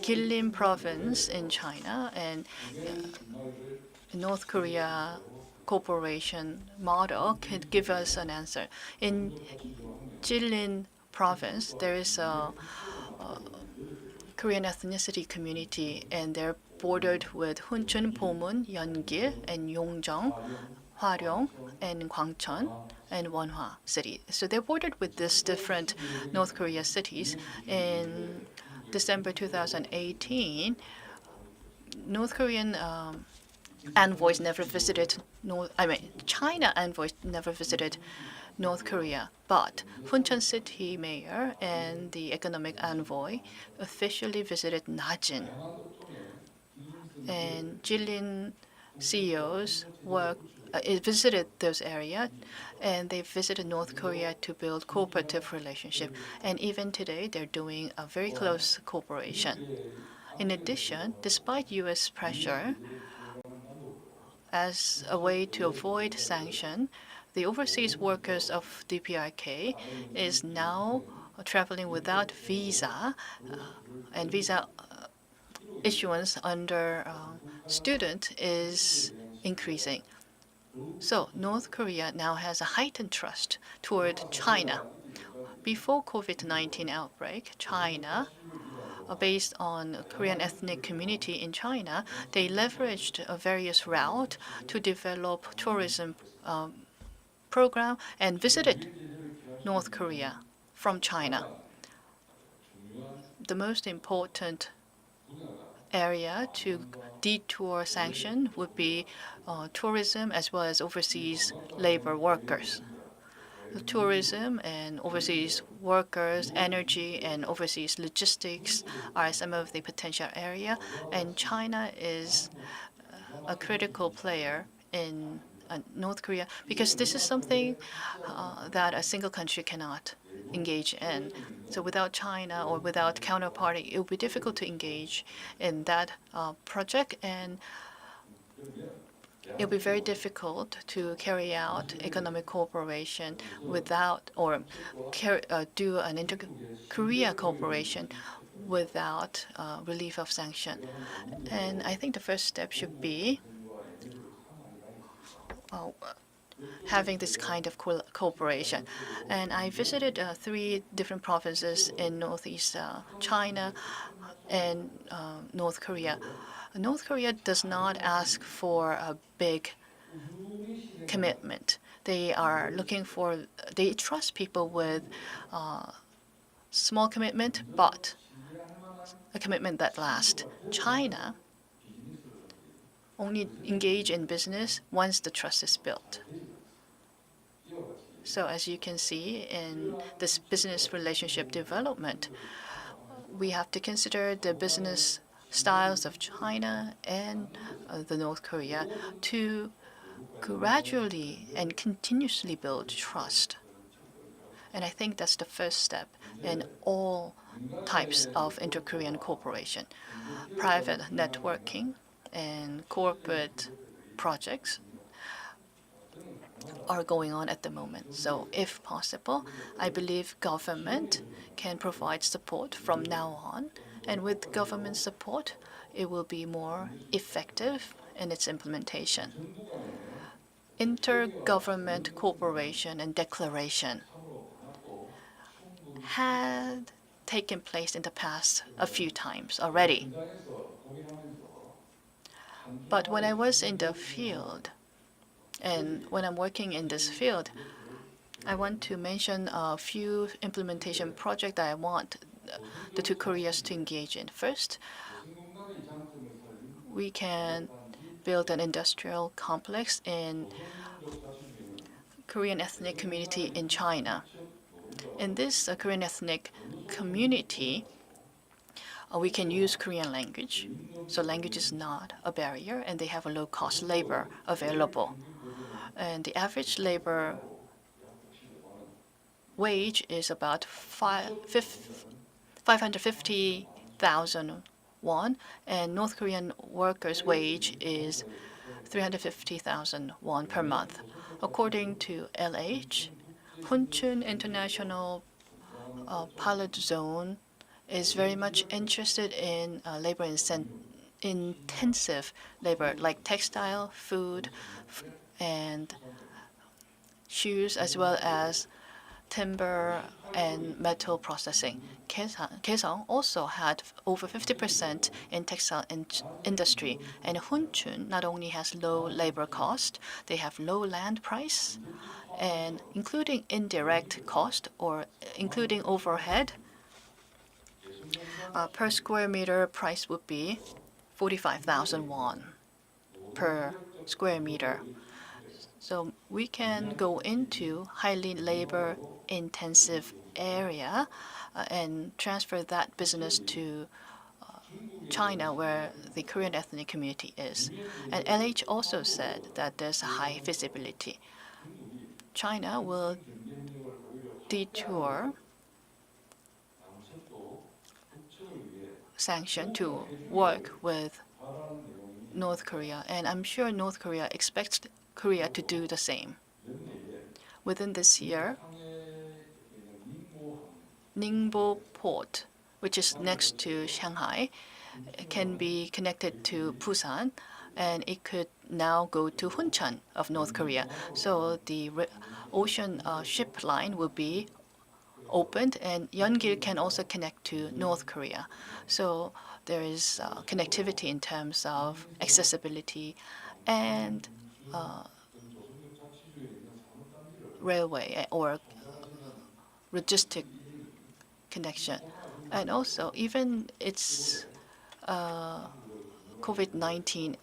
Gillim province in China and North Korea cooperation model could give us an answer. In Jilin province, there is a Korean ethnicity community, and they're bordered with Hunchun, Pomun, Yeongil, and Yongjeong, Hwaryong, and Gwangcheon, and Wonhwa city. So they're bordered with these different North Korea cities. In December 2018, North Korean envoys never visited China envoys never visited North Korea, but Huncheon City Mayor and the economic envoy officially visited Najin. And Jilin CEOs visited those areas, and they visited North Korea to build cooperative relationship. And even today, they're doing a very close cooperation. In addition, despite U.S. pressure, as a way to avoid sanction, the overseas workers of DPRK is now traveling without visa, and visa issuance under student is increasing. So North Korea now has a heightened trust toward China. Before COVID-19 outbreak, China, based on Korean ethnic community in China, they leveraged various routes to develop tourism program and visited North Korea from China. The most important area to detour sanction would be tourism as well as overseas labor workers. Tourism and overseas workers, energy and overseas logistics are some of the potential area, and China is a critical player in North Korea because this is something that a single country cannot engage in. So without China or without counterparty, it would be difficult to engage in that project, and it will be very difficult to carry out economic cooperation without, or do an inter-Korea cooperation without relief of sanction. And I think the first step should be having this kind of cooperation. And I visited 3 different provinces in northeast China and North Korea. North Korea does not ask for a big commitment. They are looking for, they trust people with small commitment, but a commitment that lasts. China only engage in business once the trust is built. So as you can see in this business relationship development, we have to consider the business styles of China and the North Korea to gradually and continuously build trust. And I think that's the first step in all types of inter-Korean cooperation. Private networking and corporate projects are going on at the moment. So if possible, I believe government can provide support from now on. And with government support, it will be more effective in its implementation. Intergovernment cooperation and declaration had taken place in the past a few times already. But when I was in the field, and when I'm working in this field, I want to mention a few implementation projects that I want the 2 Koreas to engage in. First, we can build an industrial complex in Korean ethnic community in China. In this Korean ethnic community, we can use Korean language. So language is not a barrier, and they have a low-cost labor available. And the average labor wage is about 550,000 won, and North Korean workers' wage is 350,000 won per month. According to LH, Hunchun International Pilot Zone is very much interested in intensive labor like textile, food, and shoes, as well as timber and metal processing. Kaesong also had over 50% in textile industry, and Hunchun not only has low labor cost, they have low land price, and including indirect cost or including overhead, per square meter price would be 45,000 won per square meter. So we can go into highly labor-intensive area and transfer that business to China, where the Korean ethnic community is. And LH also said that there's a high visibility. China will detour sanction to work with North Korea, and I'm sure North Korea expects Korea to do the same. Within this year, Ningbo Port, which is next to Shanghai, can be connected to Busan, and it could now go to Huncheon of North Korea. So the ocean ship line will be opened, and Yeongil can also connect to North Korea. So there is connectivity in terms of accessibility and railway or logistic connection. And also, even it's COVID-19,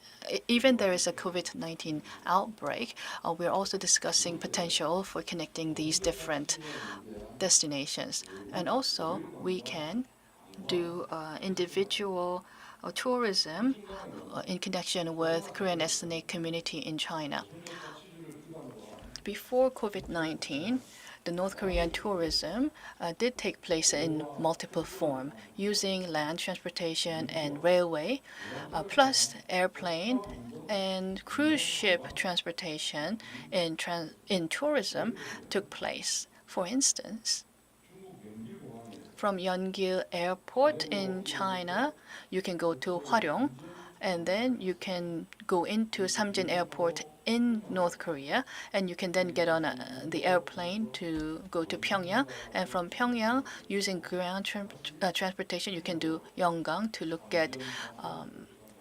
even there is a COVID-19 outbreak, we're also discussing potential for connecting these different destinations. And also, we can do individual tourism in connection with Korean ethnic community in China. Before COVID-19, the North Korean tourism did take place in multiple forms, using land transportation and railway, plus airplane and cruise ship transportation in tourism took place. For instance, from Yeongil Airport in China, you can go to Hwaryeong, and then you can go into Samjin Airport in North Korea, and you can then get on the airplane to go to Pyongyang. And from Pyongyang, using ground transportation, you can do Yeonggang to look at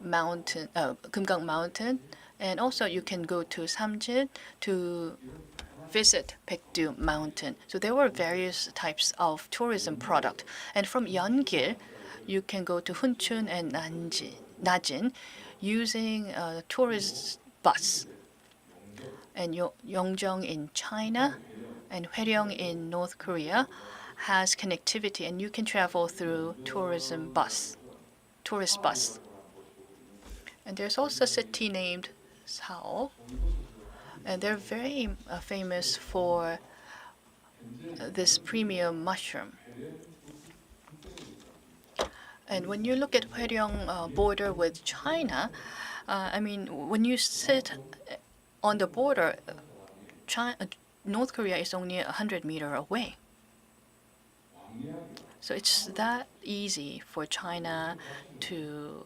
Kumgang Mountain, and also you can go to Samjin to visit Paekdu Mountain. So there were various types of tourism product. And from Yeongil, you can go to Huncheon and Najin using a tourist bus. And Yeongjong in China and Hwaryeong in North Korea has connectivity, and you can travel through tourist bus. And there's also a city named Seoul, and they're very famous for this premium mushroom. And when you look at Hwaryeong border with China, when you sit on the border, North Korea is only 100 meters away. So it's that easy for China to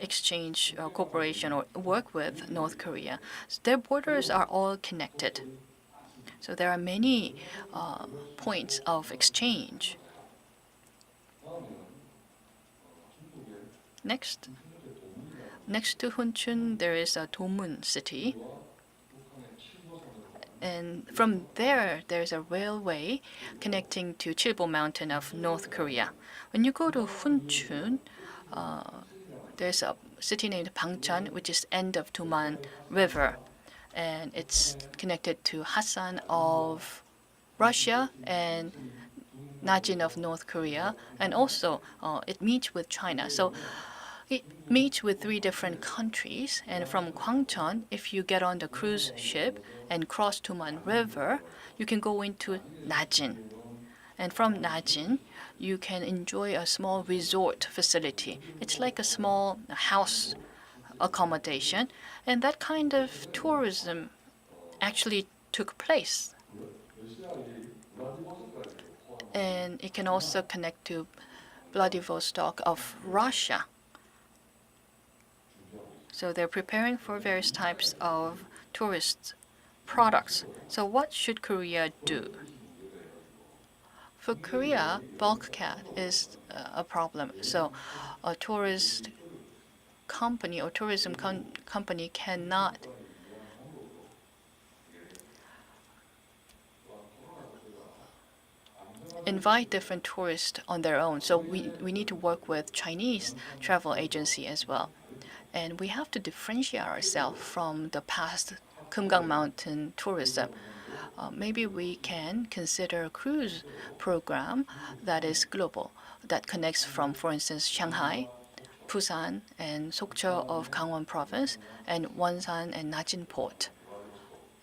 exchange cooperation or work with North Korea. So their borders are all connected. So there are many points of exchange. Next to Huncheon, there is a Domun city. And from there, there's a railway connecting to Chilbo Mountain of North Korea. When you go to Huncheon, there's a city named Bangcheon, which is end of Tuman River. And it's connected to Hassan of Russia and Najin of North Korea. And also, it meets with China. So it meets with 3 different countries. And from Gwangcheon, if you get on the cruise ship and cross Tuman River, you can go into Najin. And from Najin, you can enjoy a small resort facility. It's like a small house accommodation. And that kind of tourism actually took place. And it can also connect to Vladivostok of Russia. So they're preparing for various types of tourist products. So what should Korea do? For Korea, bulkhead is a problem. So a tourist company or tourism company cannot invite different tourists on their own. So we need to work with Chinese travel agency as well. And we have to differentiate ourselves from the past Kumgang Mountain tourism. Maybe we can consider a cruise program that is global, that connects from, for instance, Shanghai, Busan, and Sokcho of Gangwon Province, and Wonsan and Najin Port,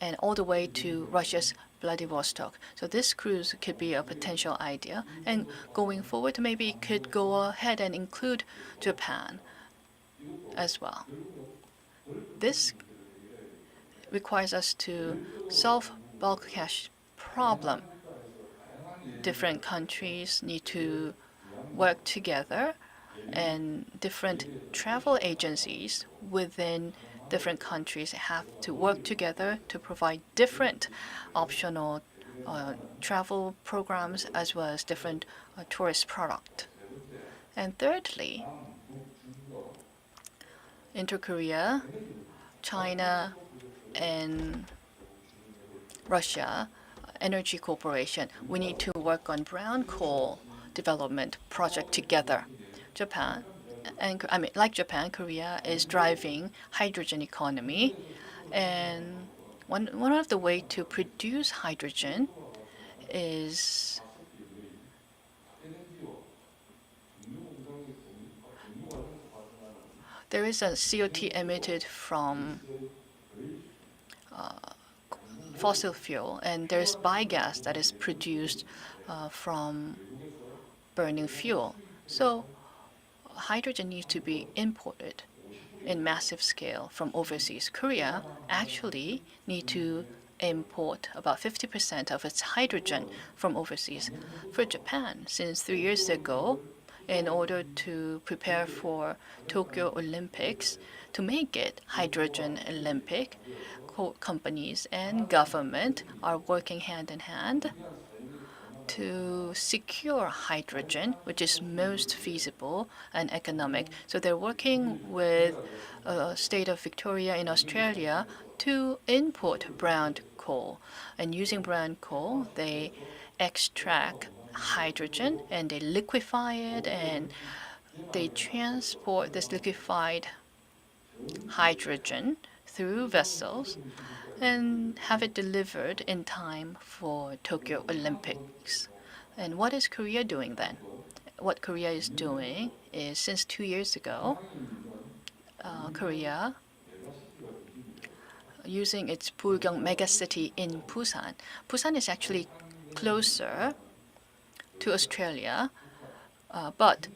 and all the way to Russia's Vladivostok. So this cruise could be a potential idea. And going forward, maybe it could go ahead and include Japan. as well. This requires us to solve bulk cash problem. Different countries need to work together, and different travel agencies within different countries have to work together to provide different optional travel programs as well as different tourist product. And thirdly, inter-Korea, China, and Russia energy cooperation. We need to work on brown coal development project together. Japan, and like Japan, Korea is driving hydrogen economy, and one of the way to produce hydrogen is there is a CO2 emitted from fossil fuel, and there's biogas that is produced from burning fuel. So hydrogen needs to be imported in massive scale from overseas. Korea actually need to import about 50% of its hydrogen from overseas. For Japan, since 3 years ago, in order to prepare for Tokyo Olympics, to make it hydrogen Olympic, companies and government are working hand in hand to secure hydrogen, which is most feasible and economic. So they're working with state of Victoria in Australia to import brown coal. And using brown coal, they extract hydrogen and they liquefy it, and they transport this liquefied hydrogen through vessels and have it delivered in time for Tokyo Olympics. And what is Korea doing then? What Korea is doing is, since 2 years ago, Korea, using its Bulgyeong megacity in Busan. Busan is actually closer to Australia, but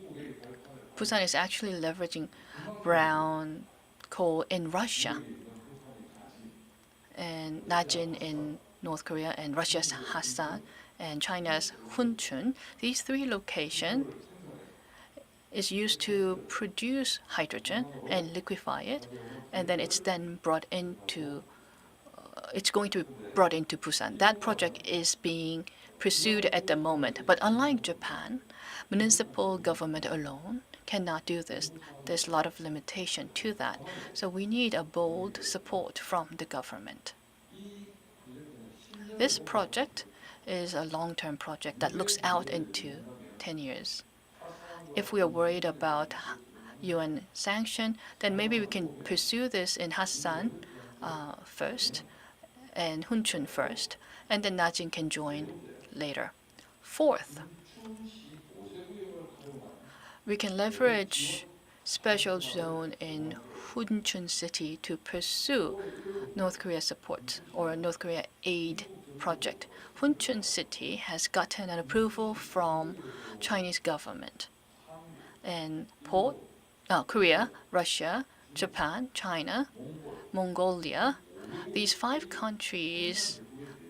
Busan is actually leveraging brown coal in Russia, and Rajin in North Korea, and Russia's Hassan, and China's Hunchun. These three locations is used to produce hydrogen and liquefy it, and then it's then brought into it's going to be brought into Busan. That project is being pursued at the moment. But unlike Japan, municipal government alone cannot do this. There's a lot of limitation to that. So we need a bold support from the government. This project is a long-term project that looks out into 10 years. If we are worried about UN sanction, then maybe we can pursue this in Hassan first and Hunchun first, and then Najin can join later. Fourth, we can leverage special zone in Hunchun City to pursue North Korea support or North Korea aid project. Hunchun City has gotten an approval from Chinese government, and Korea, Russia, Japan, China, Mongolia, these 5 countries'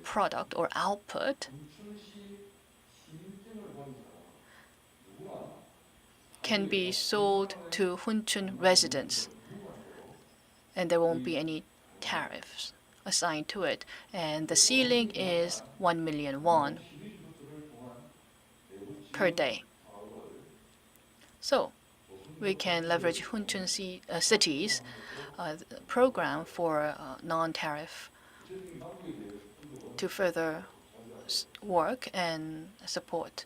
product or output can be sold to Hunchun residents, and there won't be any tariffs assigned to it. And the ceiling is 1 million won per day. So we can leverage Hunchun city's program for non-tariff to further work and support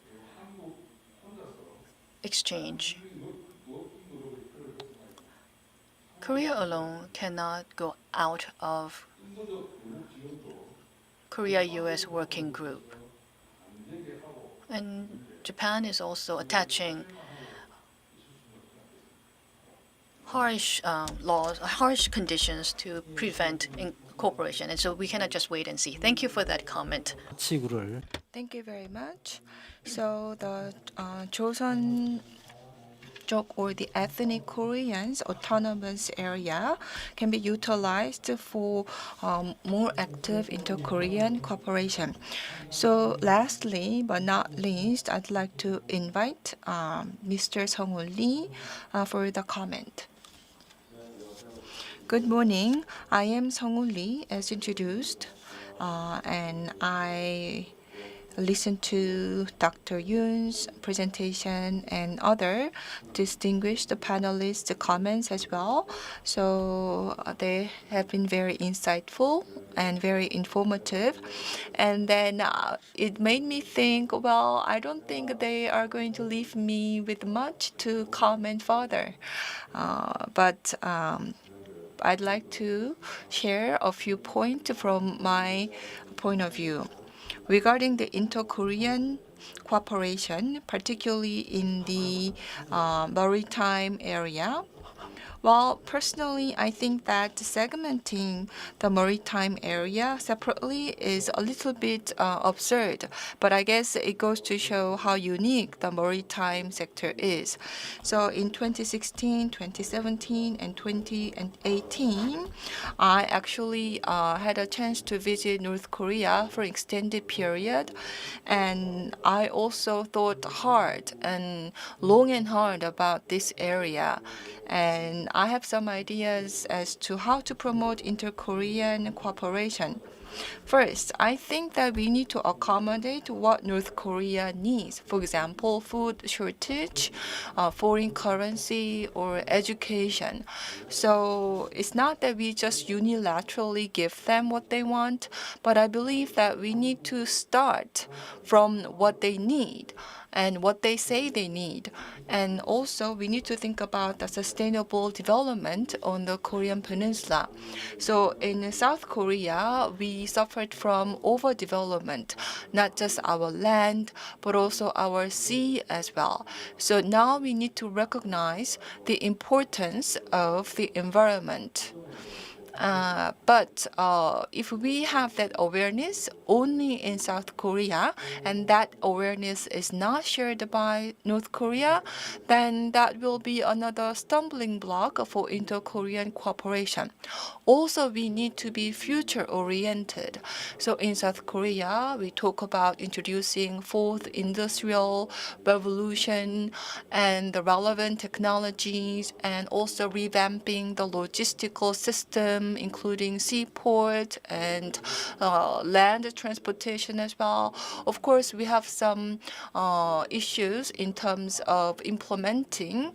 exchange. Korea alone cannot go out of Korea-US working group. And Japan is also attaching harsh laws, harsh conditions to prevent incorporation. And so we cannot just wait and see. Thank you for that comment. 지구를 Thank you very much. So the Joseon Seokjok or the ethnic Koreans autonomous area can be utilized for more active inter-Korean cooperation. So lastly, but not least, I'd like to invite Mr. Sung-woo Lee for the comment. Good morning. I am Sung-woo Lee, as introduced, and I listened to Dr. Yoon's presentation and other distinguished panelists' comments as well. So they have been very insightful and very informative. And then it made me think, well, I don't think they are going to leave me with much to comment further. But I'd like to share a few points from my point of view. Regarding the inter-Korean cooperation, particularly in the maritime area, well, personally, I think that segmenting the maritime area separately is a little bit absurd, but I guess it goes to show how unique the maritime sector is. So in 2016, 2017, and 2018, I actually had a chance to visit North Korea for an extended period, and I also thought hard and long and hard about this area. And I have some ideas as to how to promote inter-Korean cooperation. First, I think that we need to accommodate what North Korea needs. For example, food shortage, foreign currency, or education. So it's not that we just unilaterally give them what they want, but I believe that we need to start from what they need and what they say they need. And also, we need to think about the sustainable development on the Korean Peninsula. So in South Korea, we suffered from overdevelopment, not just our land, but also our sea as well. So now we need to recognize the importance of the environment. But if we have that awareness only in South Korea, and that awareness is not shared by North Korea, then that will be another stumbling block for inter-Korean cooperation. Also, we need to be future-oriented. So in South Korea, we talk about introducing fourth industrial revolution and the relevant technologies, and also revamping the logistical system, including seaport and land transportation as well. Of course, we have some issues in terms of implementing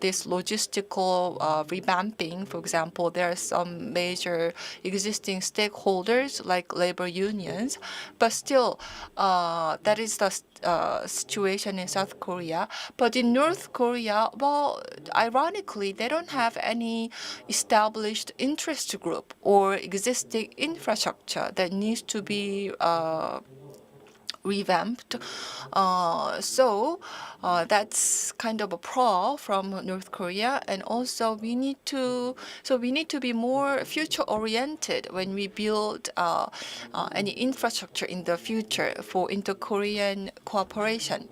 this logistical revamping. For example, there are some major existing stakeholders like labor unions, but still, that is the situation in South Korea. But in North Korea, well, ironically, they don't have any established interest group or existing infrastructure that needs to be revamped. So that's kind of a pro from North Korea, and also we need to be more future oriented when we build any infrastructure in the future for inter-Korean cooperation.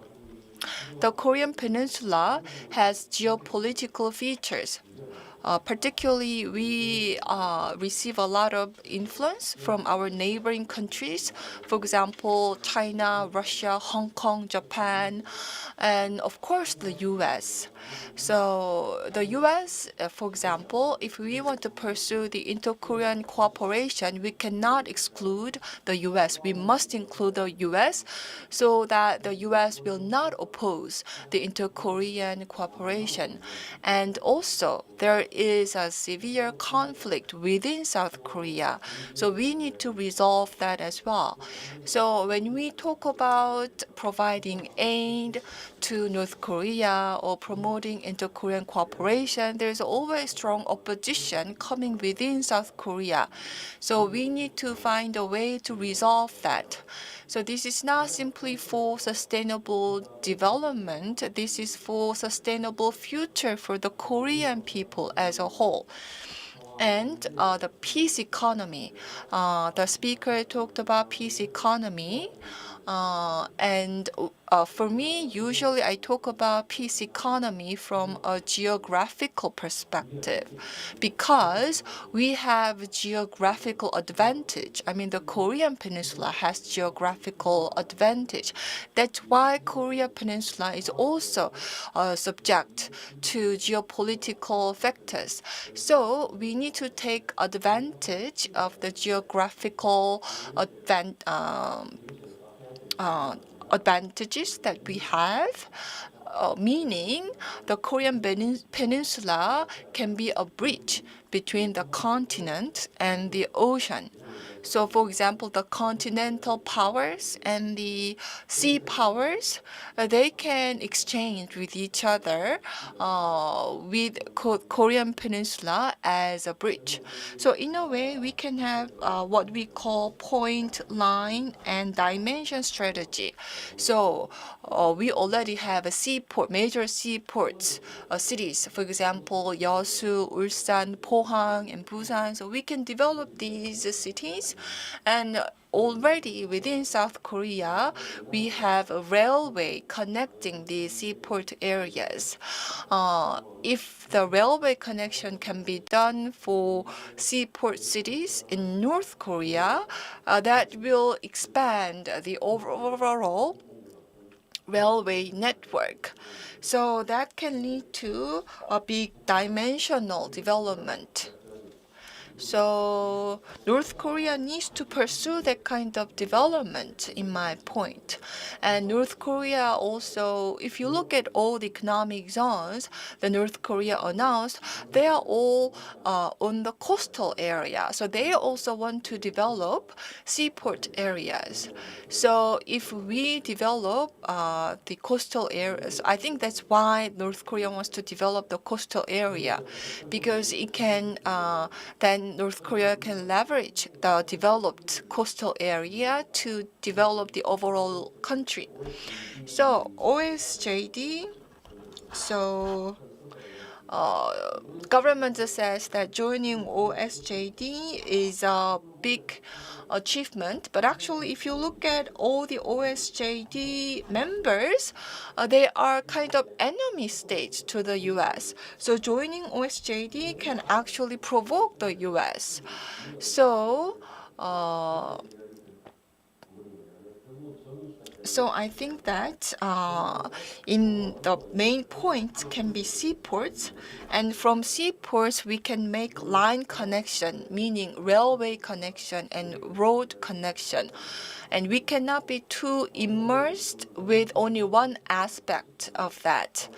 The Korean Peninsula has geopolitical features. Particularly, we receive a lot of influence from our neighboring countries. For example, China, Russia, Hong Kong, Japan, and of course the US. So the US, for example, if we want to pursue the inter-Korean cooperation, we cannot exclude the US. We must include the US so that the US will not oppose the inter-Korean cooperation. And also, there is a severe conflict within South Korea. So we need to resolve that as well. So when we talk about providing aid to North Korea or promoting inter-Korean cooperation, there's always strong opposition coming within South Korea. So we need to find a way to resolve that. So this is not simply for sustainable development, this is for sustainable future for the Korean people as a whole. And the peace economy. The speaker talked about peace economy. And for me, usually I talk about peace economy from a geographical perspective because we have geographical advantage. I mean, the Korean Peninsula has geographical advantage. That's why Korea Peninsula is also subject to geopolitical factors. So we need to take advantage of the geographical advantages that we have, meaning the Korean Peninsula can be a bridge between the continent and the ocean. So, for example, the continental powers and the sea powers, they can exchange with each other with Korean Peninsula as a bridge. So, in a way, we can have what we call point, line, and dimension strategy. So, we already have a seaport, major seaports, cities, for example, Yeosu, Ulsan, Pohang, and Busan. So we can develop these cities, and already within South Korea, we have a railway connecting the seaport areas. If the railway connection can be done for seaport cities in North Korea, that will expand the overall railway network. So that can lead to a big dimensional development. So North Korea needs to pursue that kind of development, in my point. And North Korea also, if you look at all the economic zones that North Korea announced, they are all on the coastal area. So they also want to develop seaport areas. So if we develop the coastal areas, I think that's why North Korea wants to develop the coastal area, because it can then North Korea can leverage the developed coastal area to develop the overall country. So OSJD, so government says that joining OSJD is a big achievement, but actually if you look at all the OSJD members, they are kind of enemy states to the US. So joining OSJD can actually provoke the US. So I think that in the main points can be seaports, and from seaports we can make line connection, meaning railway connection and road connection. And we cannot be too immersed with only one aspect of that.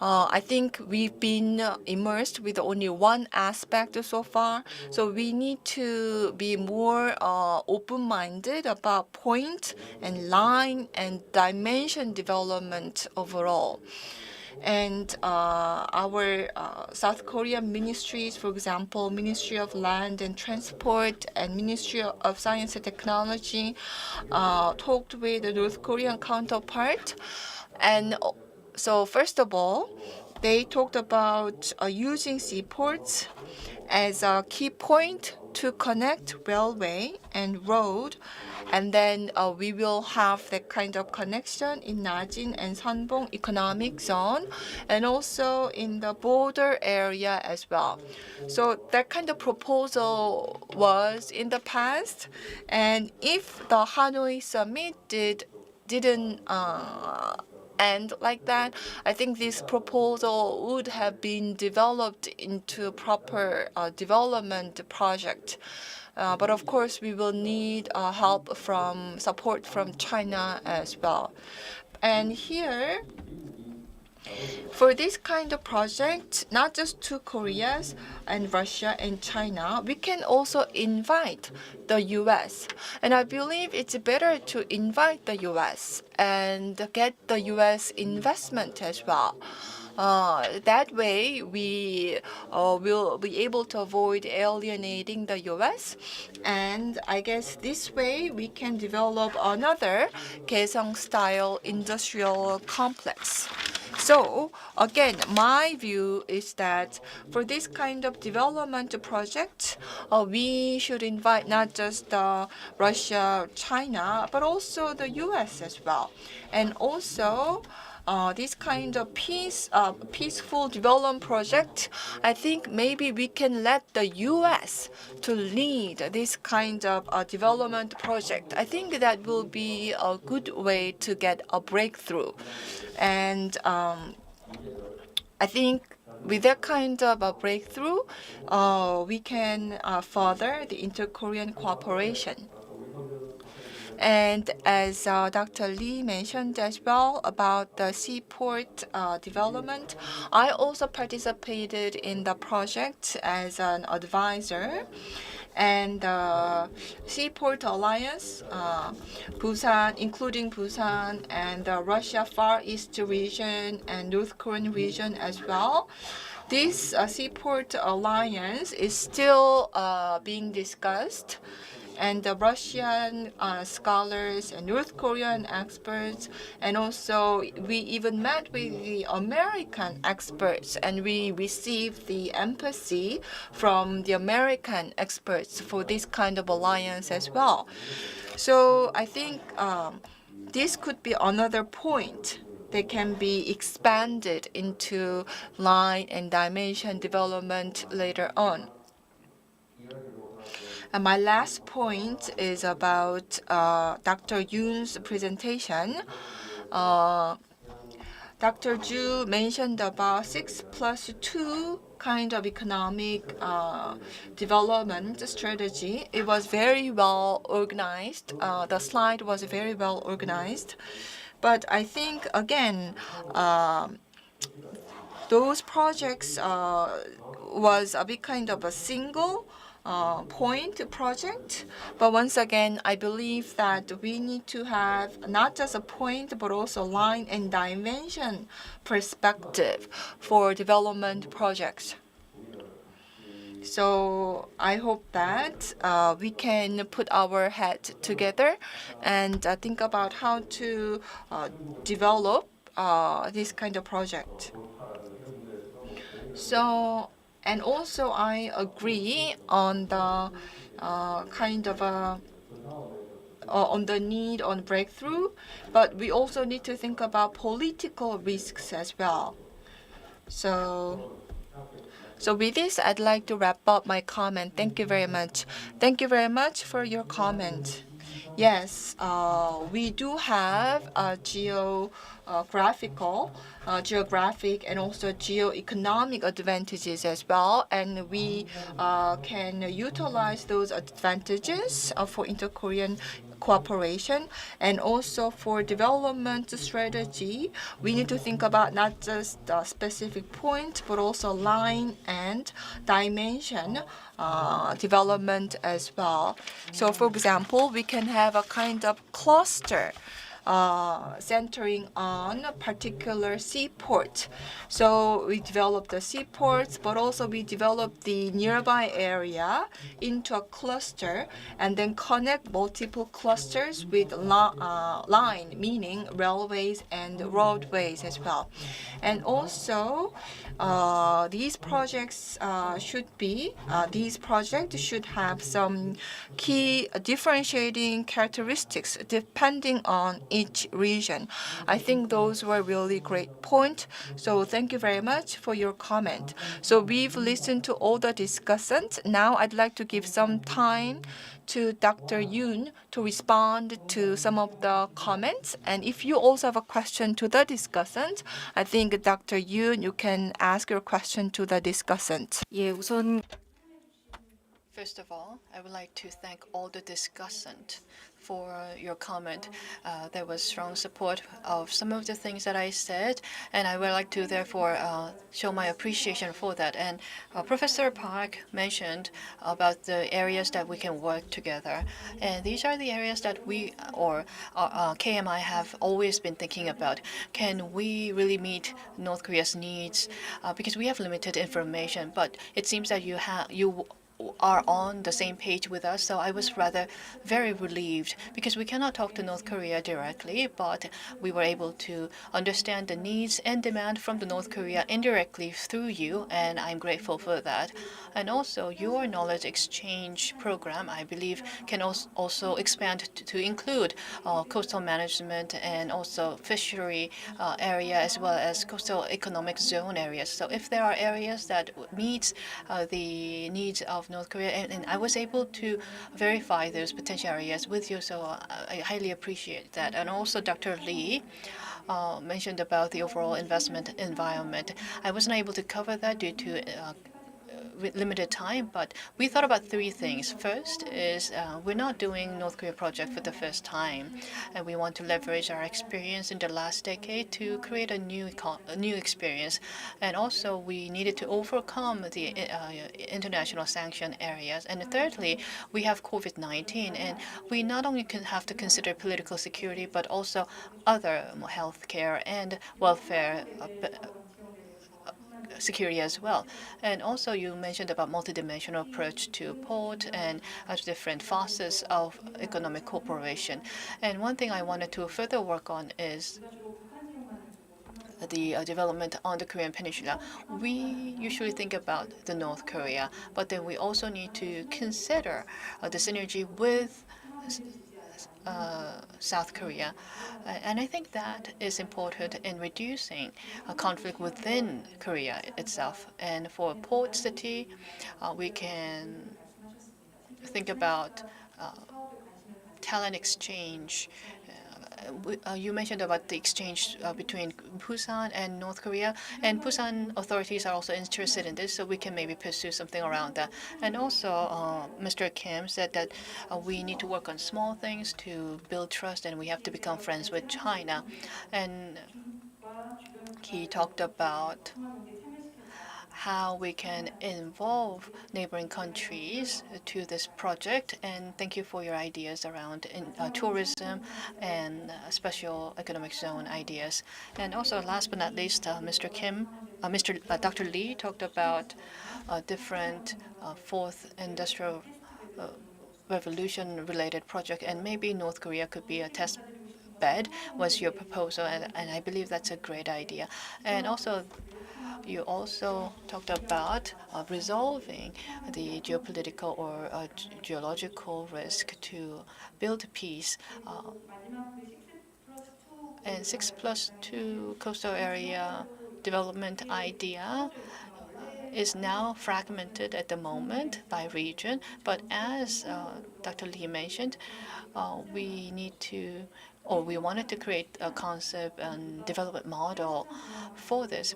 I think we've been immersed with only one aspect so far, so we need to be more open-minded about point and line and dimension development overall. And our South Korean ministries, for example, Ministry of Land and Transport and Ministry of Science and Technology, talked with the North Korean counterpart. And so first of all, they talked about using seaports as a key point to connect railway and road, and then we will have that kind of connection in Rajin and Sanbong economic zone, and also in the border area as well. So that kind of proposal was in the past, and if the Hanoi summit didn't end like that, I think this proposal would have been developed into proper development project. But of course, we will need support from China as well. And here, for this kind of project, not just two Koreas and Russia and China, we can also invite the US. And I believe it's better to invite the US and get the US investment as well. That way, we will be able to avoid alienating the U.S. And I guess this way we can develop another Kaesong-style industrial complex. So again, my view is that for this kind of development project, we should invite not just Russia, China, but also the U.S. as well. And also, this kind of peaceful development project, I think maybe we can let the U.S. to lead this kind of development project. I think that will be a good way to get a breakthrough. And I think with that kind of a breakthrough, we can further the inter-Korean cooperation. And as Dr. Lee mentioned as well about the seaport development, I also participated in the project as an advisor. And Seaport Alliance, Busan, including Busan and the Russia Far East region and North Korean region as well. This Seaport Alliance is still being discussed. And the Russian scholars and North Korean experts, and also we even met with the American experts, and we received the empathy from the American experts for this kind of alliance as well. So I think this could be another point that can be expanded into line and dimension development later on. And my last point is about Dr. Yoon's presentation. Dr. Ju mentioned about 6+2 kind of economic development strategy. It was very well organized. The slide was very well organized. But I think, again, those projects was a bit kind of a single point project. But once again, I believe that we need to have not just a point, but also line and dimension perspective for development projects. So I hope that we can put our head together and think about how to develop this kind of project. So, and also I agree on the kind of on the need on breakthrough, but we also need to think about political risks as well. So with this, I'd like to wrap up my comment. Thank you very much. Thank you very much for your comment. Yes, we do have a geographic and also geo-economic advantages as well, and we can utilize those advantages for inter-Korean cooperation. And also for development strategy, we need to think about not just a specific point, but also line and dimension development as well. So for example, we can have a kind of cluster centering on a particular seaport. So we develop the seaports, but also we develop the nearby area into a cluster and then connect multiple clusters with line, meaning railways and roadways as well. And also, these projects should have some key differentiating characteristics depending on each region. I think those were really great points. So thank you very much for your comment. So we've listened to all the discussants. Now I'd like to give some time to Dr. Yoon to respond to some of the comments. And if you also have a question to the discussant, I think Dr. Yoon, you can ask your question to the discussant. 예, 우선 First of all, I would like to thank all the discussants for your comment. There was strong support of some of the things that I said, and I would like to therefore show my appreciation for that. And Professor Park mentioned about the areas that we can work together, and these are the areas that we or KMI have always been thinking about. Can we really meet North Korea's needs? Because we have limited information, but it seems that you are on the same page with us. So I was rather very relieved because we cannot talk to North Korea directly, but we were able to understand the needs and demand from the North Korea indirectly through you, and I'm grateful for that. And also your knowledge exchange program, I believe, can also expand to include coastal management and also fishery area as well as coastal economic zone areas. So if there are areas that meet the needs of North Korea, and I was able to verify those potential areas with you, so I highly appreciate that. And also Dr. Lee mentioned about the overall investment environment. I wasn't able to cover that due to limited time, but we thought about three things. First is we're not doing North Korea project for the first time, and we want to leverage our experience in the last decade to create a new experience. And also we needed to overcome the international sanction areas. And thirdly, we have COVID-19, and we not only can have to consider political security, but also other healthcare and welfare security as well. And also you mentioned about multidimensional approach to port and different facets of economic cooperation. And one thing I wanted to further work on is the development on the Korean Peninsula. We usually think about the North Korea, but then we also need to consider the synergy with South Korea. And I think that is important in reducing conflict within Korea itself. And for port city, we can think about talent exchange. You mentioned about the exchange between Busan and North Korea, and Busan authorities are also interested in this, so we can maybe pursue something around that. And also, Mr. Kim said that we need to work on small things to build trust, and we have to become friends with China. And he talked about how we can involve neighboring countries to this project. And thank you for your ideas around tourism and special economic zone ideas. And also, last but not least, Dr. Lee talked about different fourth industrial revolution-related project, and maybe North Korea could be a test bed was your proposal, and I believe that's a great idea. And also, you also talked about resolving the geopolitical or geological risk to build peace. And 6+2 coastal area development idea is now fragmented at the moment by region. But as Dr. Lee mentioned, we need to, or we wanted to create a concept and development model for this,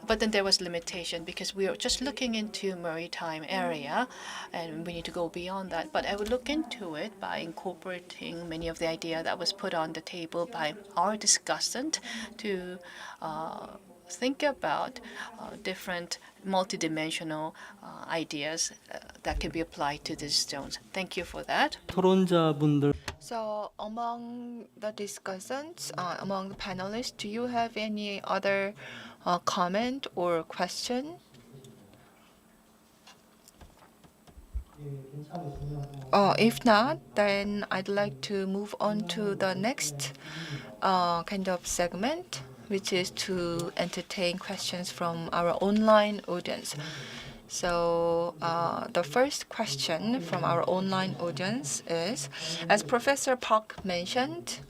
but then there was limitation because we are just looking into maritime area, and we need to go beyond that. But I would look into it by incorporating many of the idea that was put on the table by our discussant to think about different multidimensional ideas that can be applied to these zones. Thank you for that. 토론자분들 So among the discussants, among the panelists, do you have any other comment or question? If not, then I'd like to move on to the next kind of segment, which is to entertain questions from our online audience. So the first question from our online audience is, as Professor Park mentioned,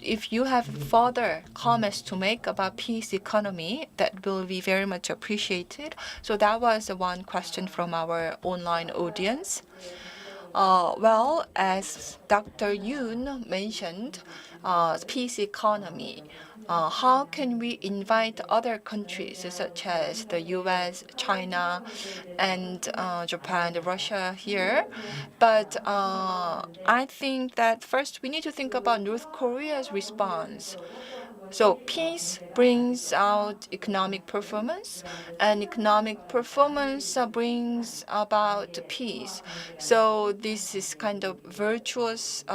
if you have further comments to make about peace economy, that will be very much appreciated. So that was one question from our online audience. Well, as Dr. Yoon mentioned, peace economy. How can we invite other countries such as the US, China, and Japan, Russia here? But I think that first we need to think about North Korea's response. So peace brings out economic performance, and economic performance brings about peace. So this is kind of virtuous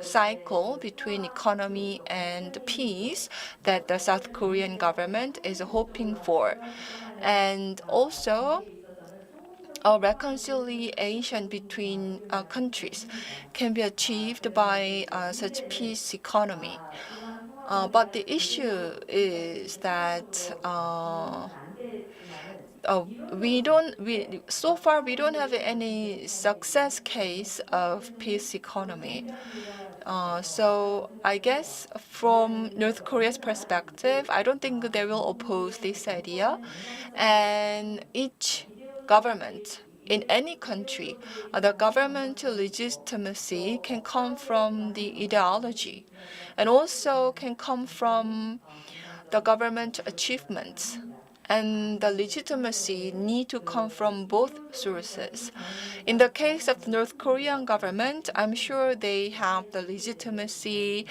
cycle between economy and peace that the South Korean government is hoping for. And also, a reconciliation between countries can be achieved by such peace economy. But the issue is that so far we don't have any success case of peace economy. So I guess from North Korea's perspective, I don't think they will oppose this idea, and each government in any country, the government legitimacy can come from the ideology and also can come from the government achievements. And the legitimacy need to come from both sources. In the case of the North Korean government, I'm sure they have the legitimacy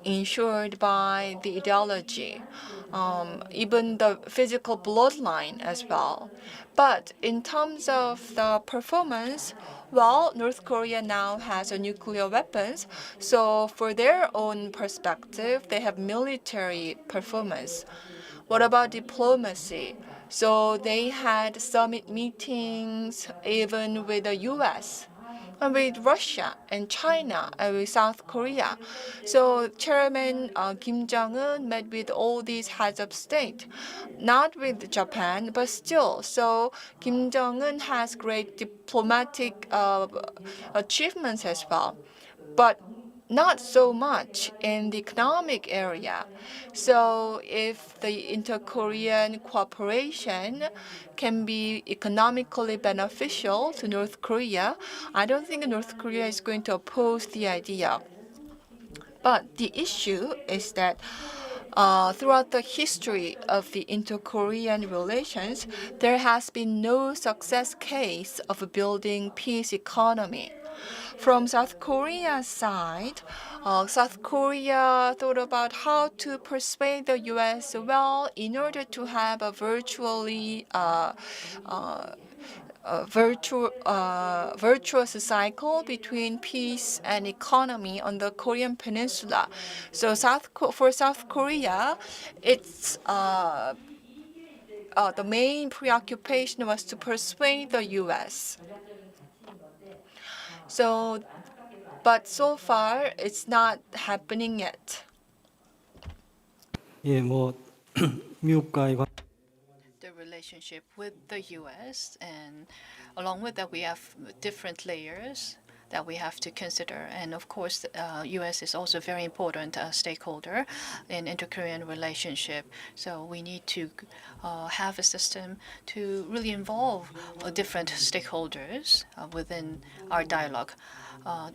ensured by the ideology, even the physical bloodline as well. But in terms of the performance, well, North Korea now has a nuclear weapons, so for their own perspective, they have military performance. What about diplomacy? So they had summit meetings even with the US and with Russia and China and with South Korea. So Chairman Kim Jong-un met with all these heads of state, not with Japan, but still. So Kim Jong-un has great diplomatic achievements as well. But not so much in the economic area. So if the inter-Korean cooperation can be economically beneficial to North Korea, I don't think North Korea is going to oppose the idea. But the issue is that throughout the history of the inter-Korean relations, there has been no success case of building peace economy. From South Korea's side, South Korea thought about how to persuade the U.S. well in order to have a virtuous cycle between peace and economy on the Korean Peninsula. So for South Korea, it's the main preoccupation was to persuade the U.S. So, but so far it's not happening yet. 예, 미국과의 The relationship with the US, and along with that we have different layers that we have to consider. And of course, US is also a very important stakeholder in inter-Korean relationship. So we need to have a system to really involve different stakeholders within our dialogue.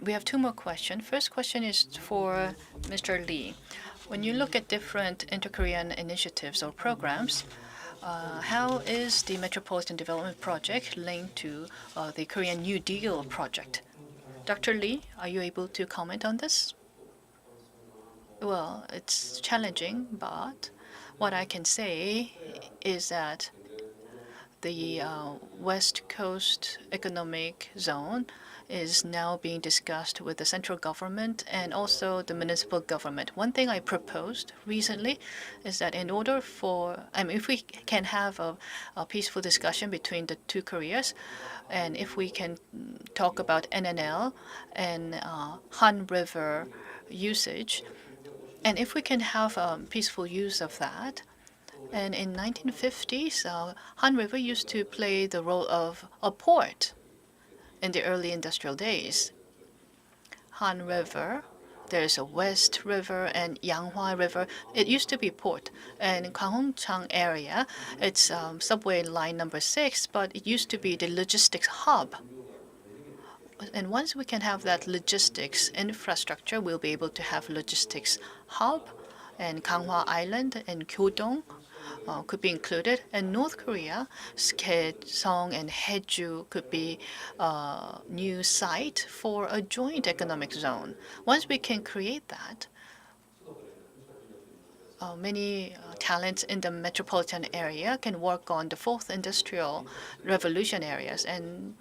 We have two more questions. First question is for Mr. Lee. When you look at different inter-Korean initiatives or programs, how is the Metropolitan Development Project linked to the Korean New Deal project? Dr. Lee, are you able to comment on this? Well, it's challenging, but what I can say is that the West Coast Economic Zone is now being discussed with the central government and also the municipal government. One thing I proposed recently is that in order for, if we can have a peaceful discussion between the two Koreas, and if we can talk about NNL and Han River usage, and if we can have peaceful use of that, and in 1950s, Han River used to play the role of a port in the early industrial days. Han River, there's a West River and Yanghwa River. It used to be port. And in Gwanghongchang area, it's subway line number 6, but it used to be the logistics hub. And once we can have that logistics infrastructure, we'll be able to have logistics hub, and Ganghwa Island and Kyodong could be included. And North Korea, Song and Haeju could be a new site for a joint economic zone. Once we can create that, many talents in the metropolitan area can work on the fourth industrial revolution areas and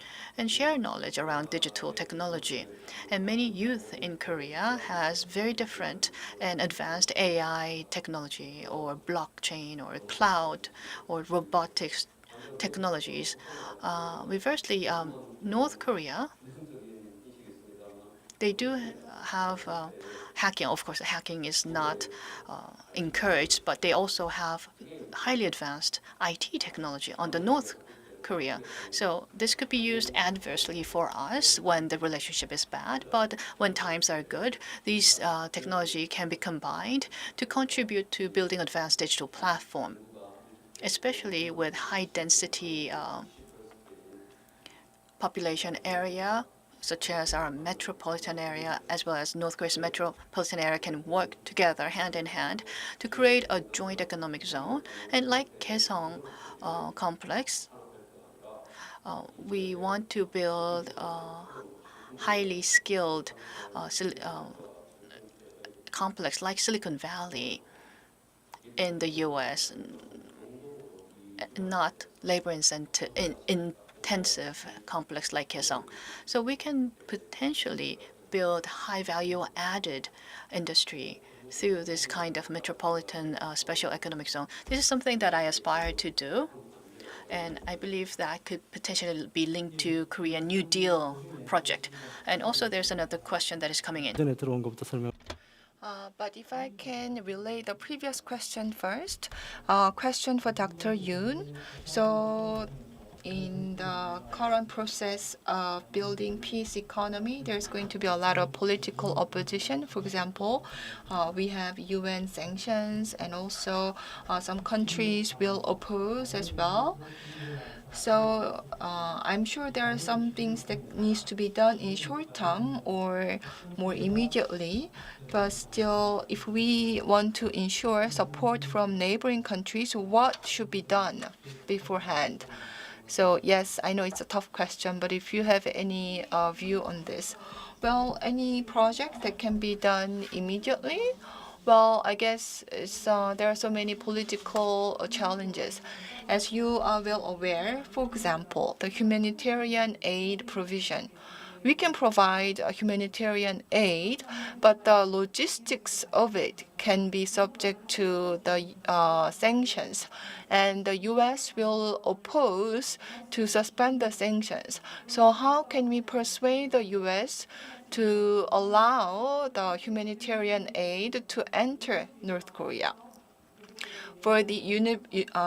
share knowledge around digital technology. And many youth in Korea has very different and advanced AI technology or blockchain or cloud or robotics technologies. Reversely, North Korea, they do have hacking. Of course, hacking is not encouraged, but they also have highly advanced IT technology on the North Korea. So this could be used adversely for us when the relationship is bad, but when times are good, these technology can be combined to contribute to building advanced digital platform, especially with high density population area, such as our metropolitan area, as well as North Korea's metropolitan area, can work together hand in hand to create a joint economic zone. And like Kaesong complex, we want to build a highly skilled complex like Silicon Valley in the U.S., not labor intensive complex like Kaesong. So we can potentially build high value added industry through this kind of metropolitan special economic zone. This is something that I aspire to do. And I believe that could potentially be linked to Korean New Deal project. And also there's another question that is coming in. 전에 들어온 것부터 설명. But if I can relay the previous question first, question for Dr. Yoon. So in the current process of building peace economy, there's going to be a lot of political opposition. For example, we have UN sanctions, and also some countries will oppose as well. So I'm sure there are some things that needs to be done in short term or more immediately. But still, if we want to ensure support from neighboring countries, what should be done beforehand? So yes, I know it's a tough question, but if you have any view on this, well, any project that can be done immediately, well, I guess there are so many political challenges. As you are well aware, for example, the humanitarian aid provision. We can provide humanitarian aid, but the logistics of it can be subject to the sanctions. And the U.S. will oppose to suspend the sanctions. So how can we persuade the U.S. to allow the humanitarian aid to enter North Korea? For the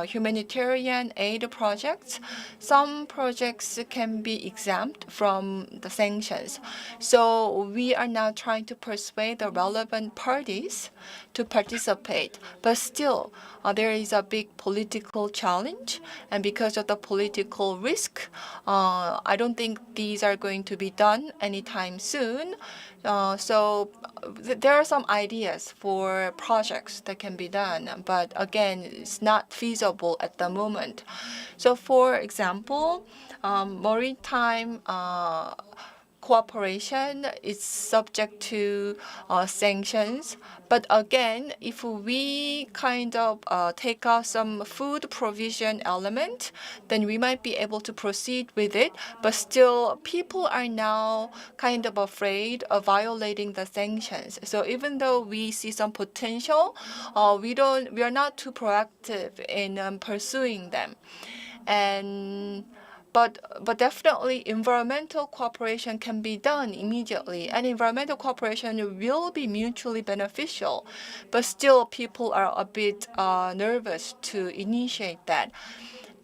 humanitarian aid projects, some projects can be exempt from the sanctions. So we are now trying to persuade the relevant parties to participate. But still, there is a big political challenge. And because of the political risk, I don't think these are going to be done anytime soon. So there are some ideas for projects that can be done, but again, it's not feasible at the moment. So for example, maritime cooperation is subject to sanctions. But again, if we kind of take out some food provision element, then we might be able to proceed with it. But still, people are now kind of afraid of violating the sanctions. So even though we see some potential, we are not too proactive in pursuing them. But definitely environmental cooperation can be done immediately, and environmental cooperation will be mutually beneficial. But still, people are a bit nervous to initiate that.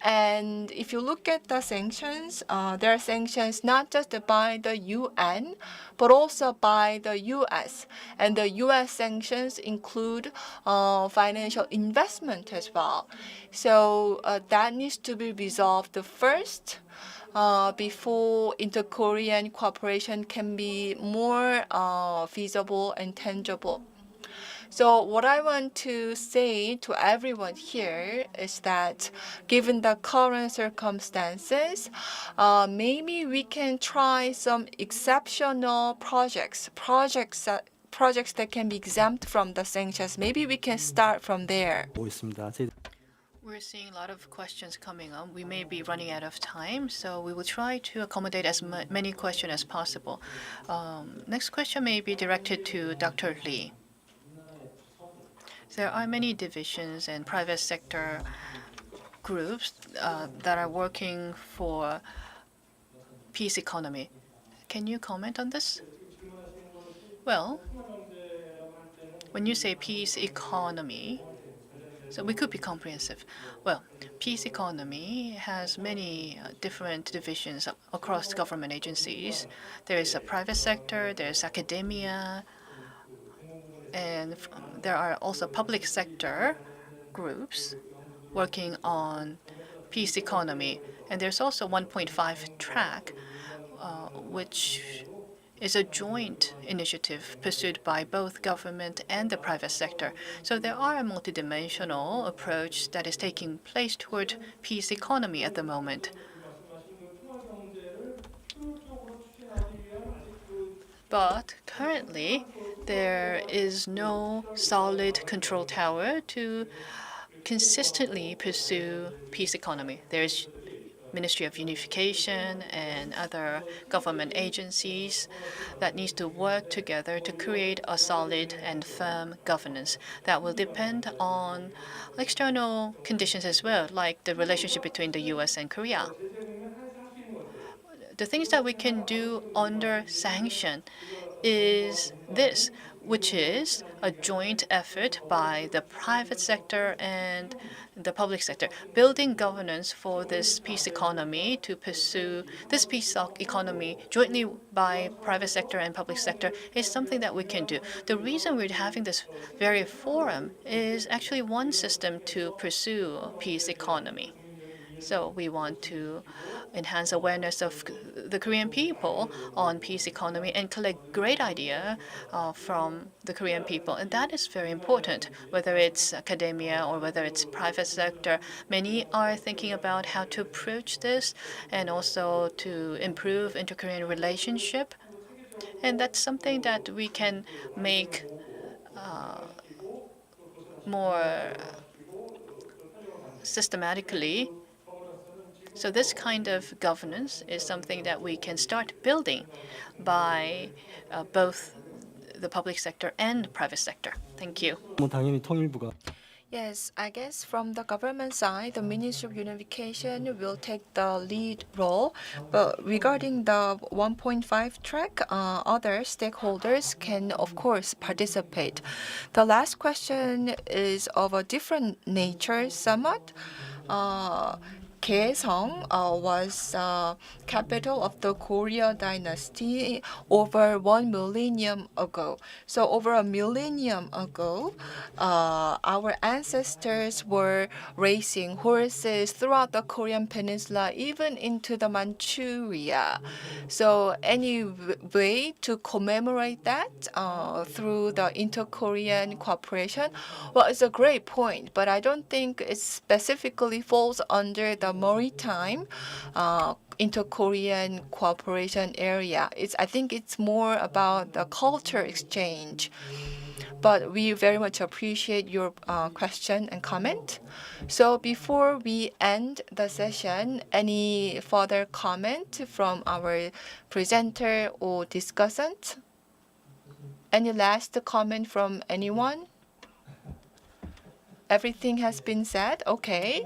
And if you look at the sanctions, there are sanctions not just by the UN, but also by the US. And the US sanctions include financial investment as well. So that needs to be resolved first. before inter-Korean cooperation can be more feasible and tangible. So what I want to say to everyone here is that given the current circumstances, maybe we can try some exceptional projects that can be exempt from the sanctions. Maybe we can start from there. 보고 있습니다. We're seeing a lot of questions coming up. We may be running out of time, so we will try to accommodate as many questions as possible. Next question may be directed to Dr. Lee. There are many divisions and private sector groups that are working for peace economy. Can you comment on this? Well, when you say peace economy, so we could be comprehensive. Well, peace economy has many different divisions across government agencies. There is a private sector, there's academia, and there are also public sector groups working on peace economy. And there's also 1.5 track, which is a joint initiative pursued by both government and the private sector. So there are a multidimensional approach that is taking place toward peace economy at the moment. But currently, there is no solid control tower to consistently pursue peace economy. There's Ministry of Unification and other government agencies that needs to work together to create a solid and firm governance that will depend on external conditions as well, like the relationship between the US and Korea. The things that we can do under sanction is this, which is a joint effort by the private sector and the public sector, building governance for this peace economy to pursue this peace economy jointly by private sector and public sector is something that we can do. The reason we're having this very forum is actually one system to pursue peace economy. So we want to enhance awareness of the Korean people on peace economy and collect great idea from the Korean people. And that is very important, whether it's academia or whether it's private sector. Many are thinking about how to approach this and also to improve inter-Korean relationship. And that's something that we can make more systematically. So this kind of governance is something that we can start building by both the public sector and private sector. Thank you. 뭐 당연히 통일부가 Yes, I guess from the government side, the Ministry of Unification will take the lead role. But regarding the 1.5 track, other stakeholders can, of course, participate. The last question is of a different nature somewhat. Kaesong was capital of the Goryeo dynasty over 1 millennium ago. So over a millennium ago, our ancestors were racing horses throughout the Korean peninsula, even into the Manchuria. So any way to commemorate that through the inter-Korean cooperation, well, it's a great point, but I don't think it specifically falls under the Maritime inter-Korean cooperation area. I think it's more about the culture exchange. But we very much appreciate your question and comment. So before we end the session, any further comment from our presenter or discussant? Any last comment from anyone? Everything has been said? Okay.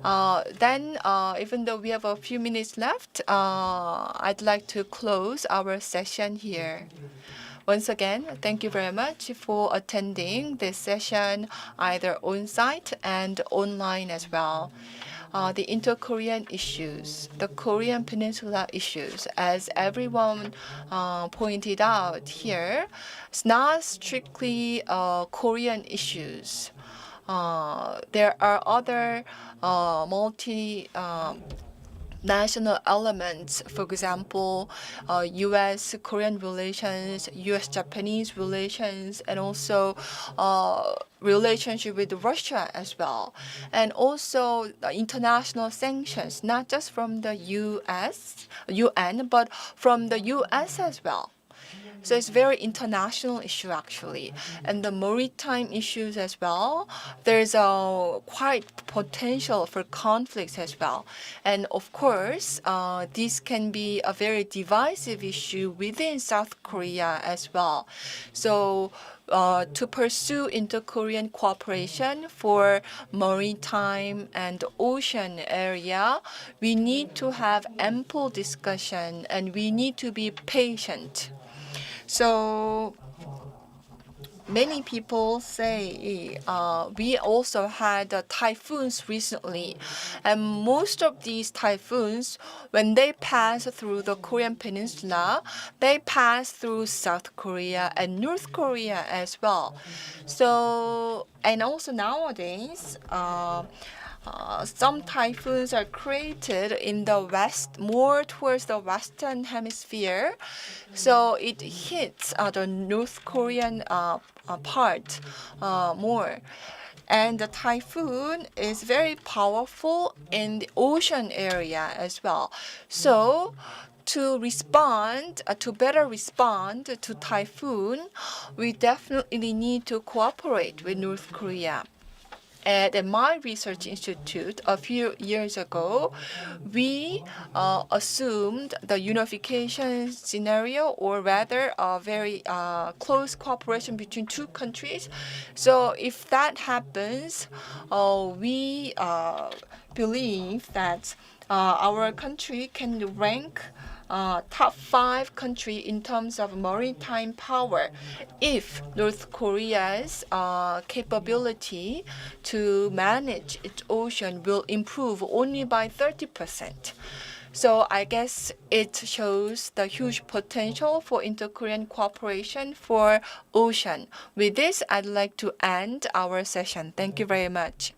Then, even though we have a few minutes left, I'd like to close our session here. Once again, thank you very much for attending this session, either on-site and online as well. The inter-Korean issues, the Korean Peninsula issues, as everyone pointed out here, it's not strictly Korean issues. There are other national elements, for example, U.S.-Korean relations, U.S.-Japanese relations, and also relationship with Russia as well. And also international sanctions, not just from the UN, but from the U.S. as well. So it's very international issue actually. And the maritime issues as well, there's a quite potential for conflicts as well. And of course, this can be a very divisive issue within South Korea as well. So to pursue inter-Korean cooperation for maritime and ocean area, we need to have ample discussion and we need to be patient. So many people say we also had typhoons recently, and most of these typhoons, when they pass through the Korean Peninsula, they pass through South Korea and North Korea as well. So, and also nowadays, some typhoons are created in the west, more towards the western hemisphere. So it hits the North Korean part more. And the typhoon is very powerful in the ocean area as well. So to respond, to better respond to typhoon, we definitely need to cooperate with North Korea. At my research institute a few years ago, we assumed the unification scenario, or rather a very close cooperation between two countries. So if that happens, we believe that our country can rank top 5 country in terms of maritime power if North Korea's capability to manage its ocean will improve only by 30%. So I guess it shows the huge potential for inter-Korean cooperation for ocean. With this, I'd like to end our session. Thank you very much.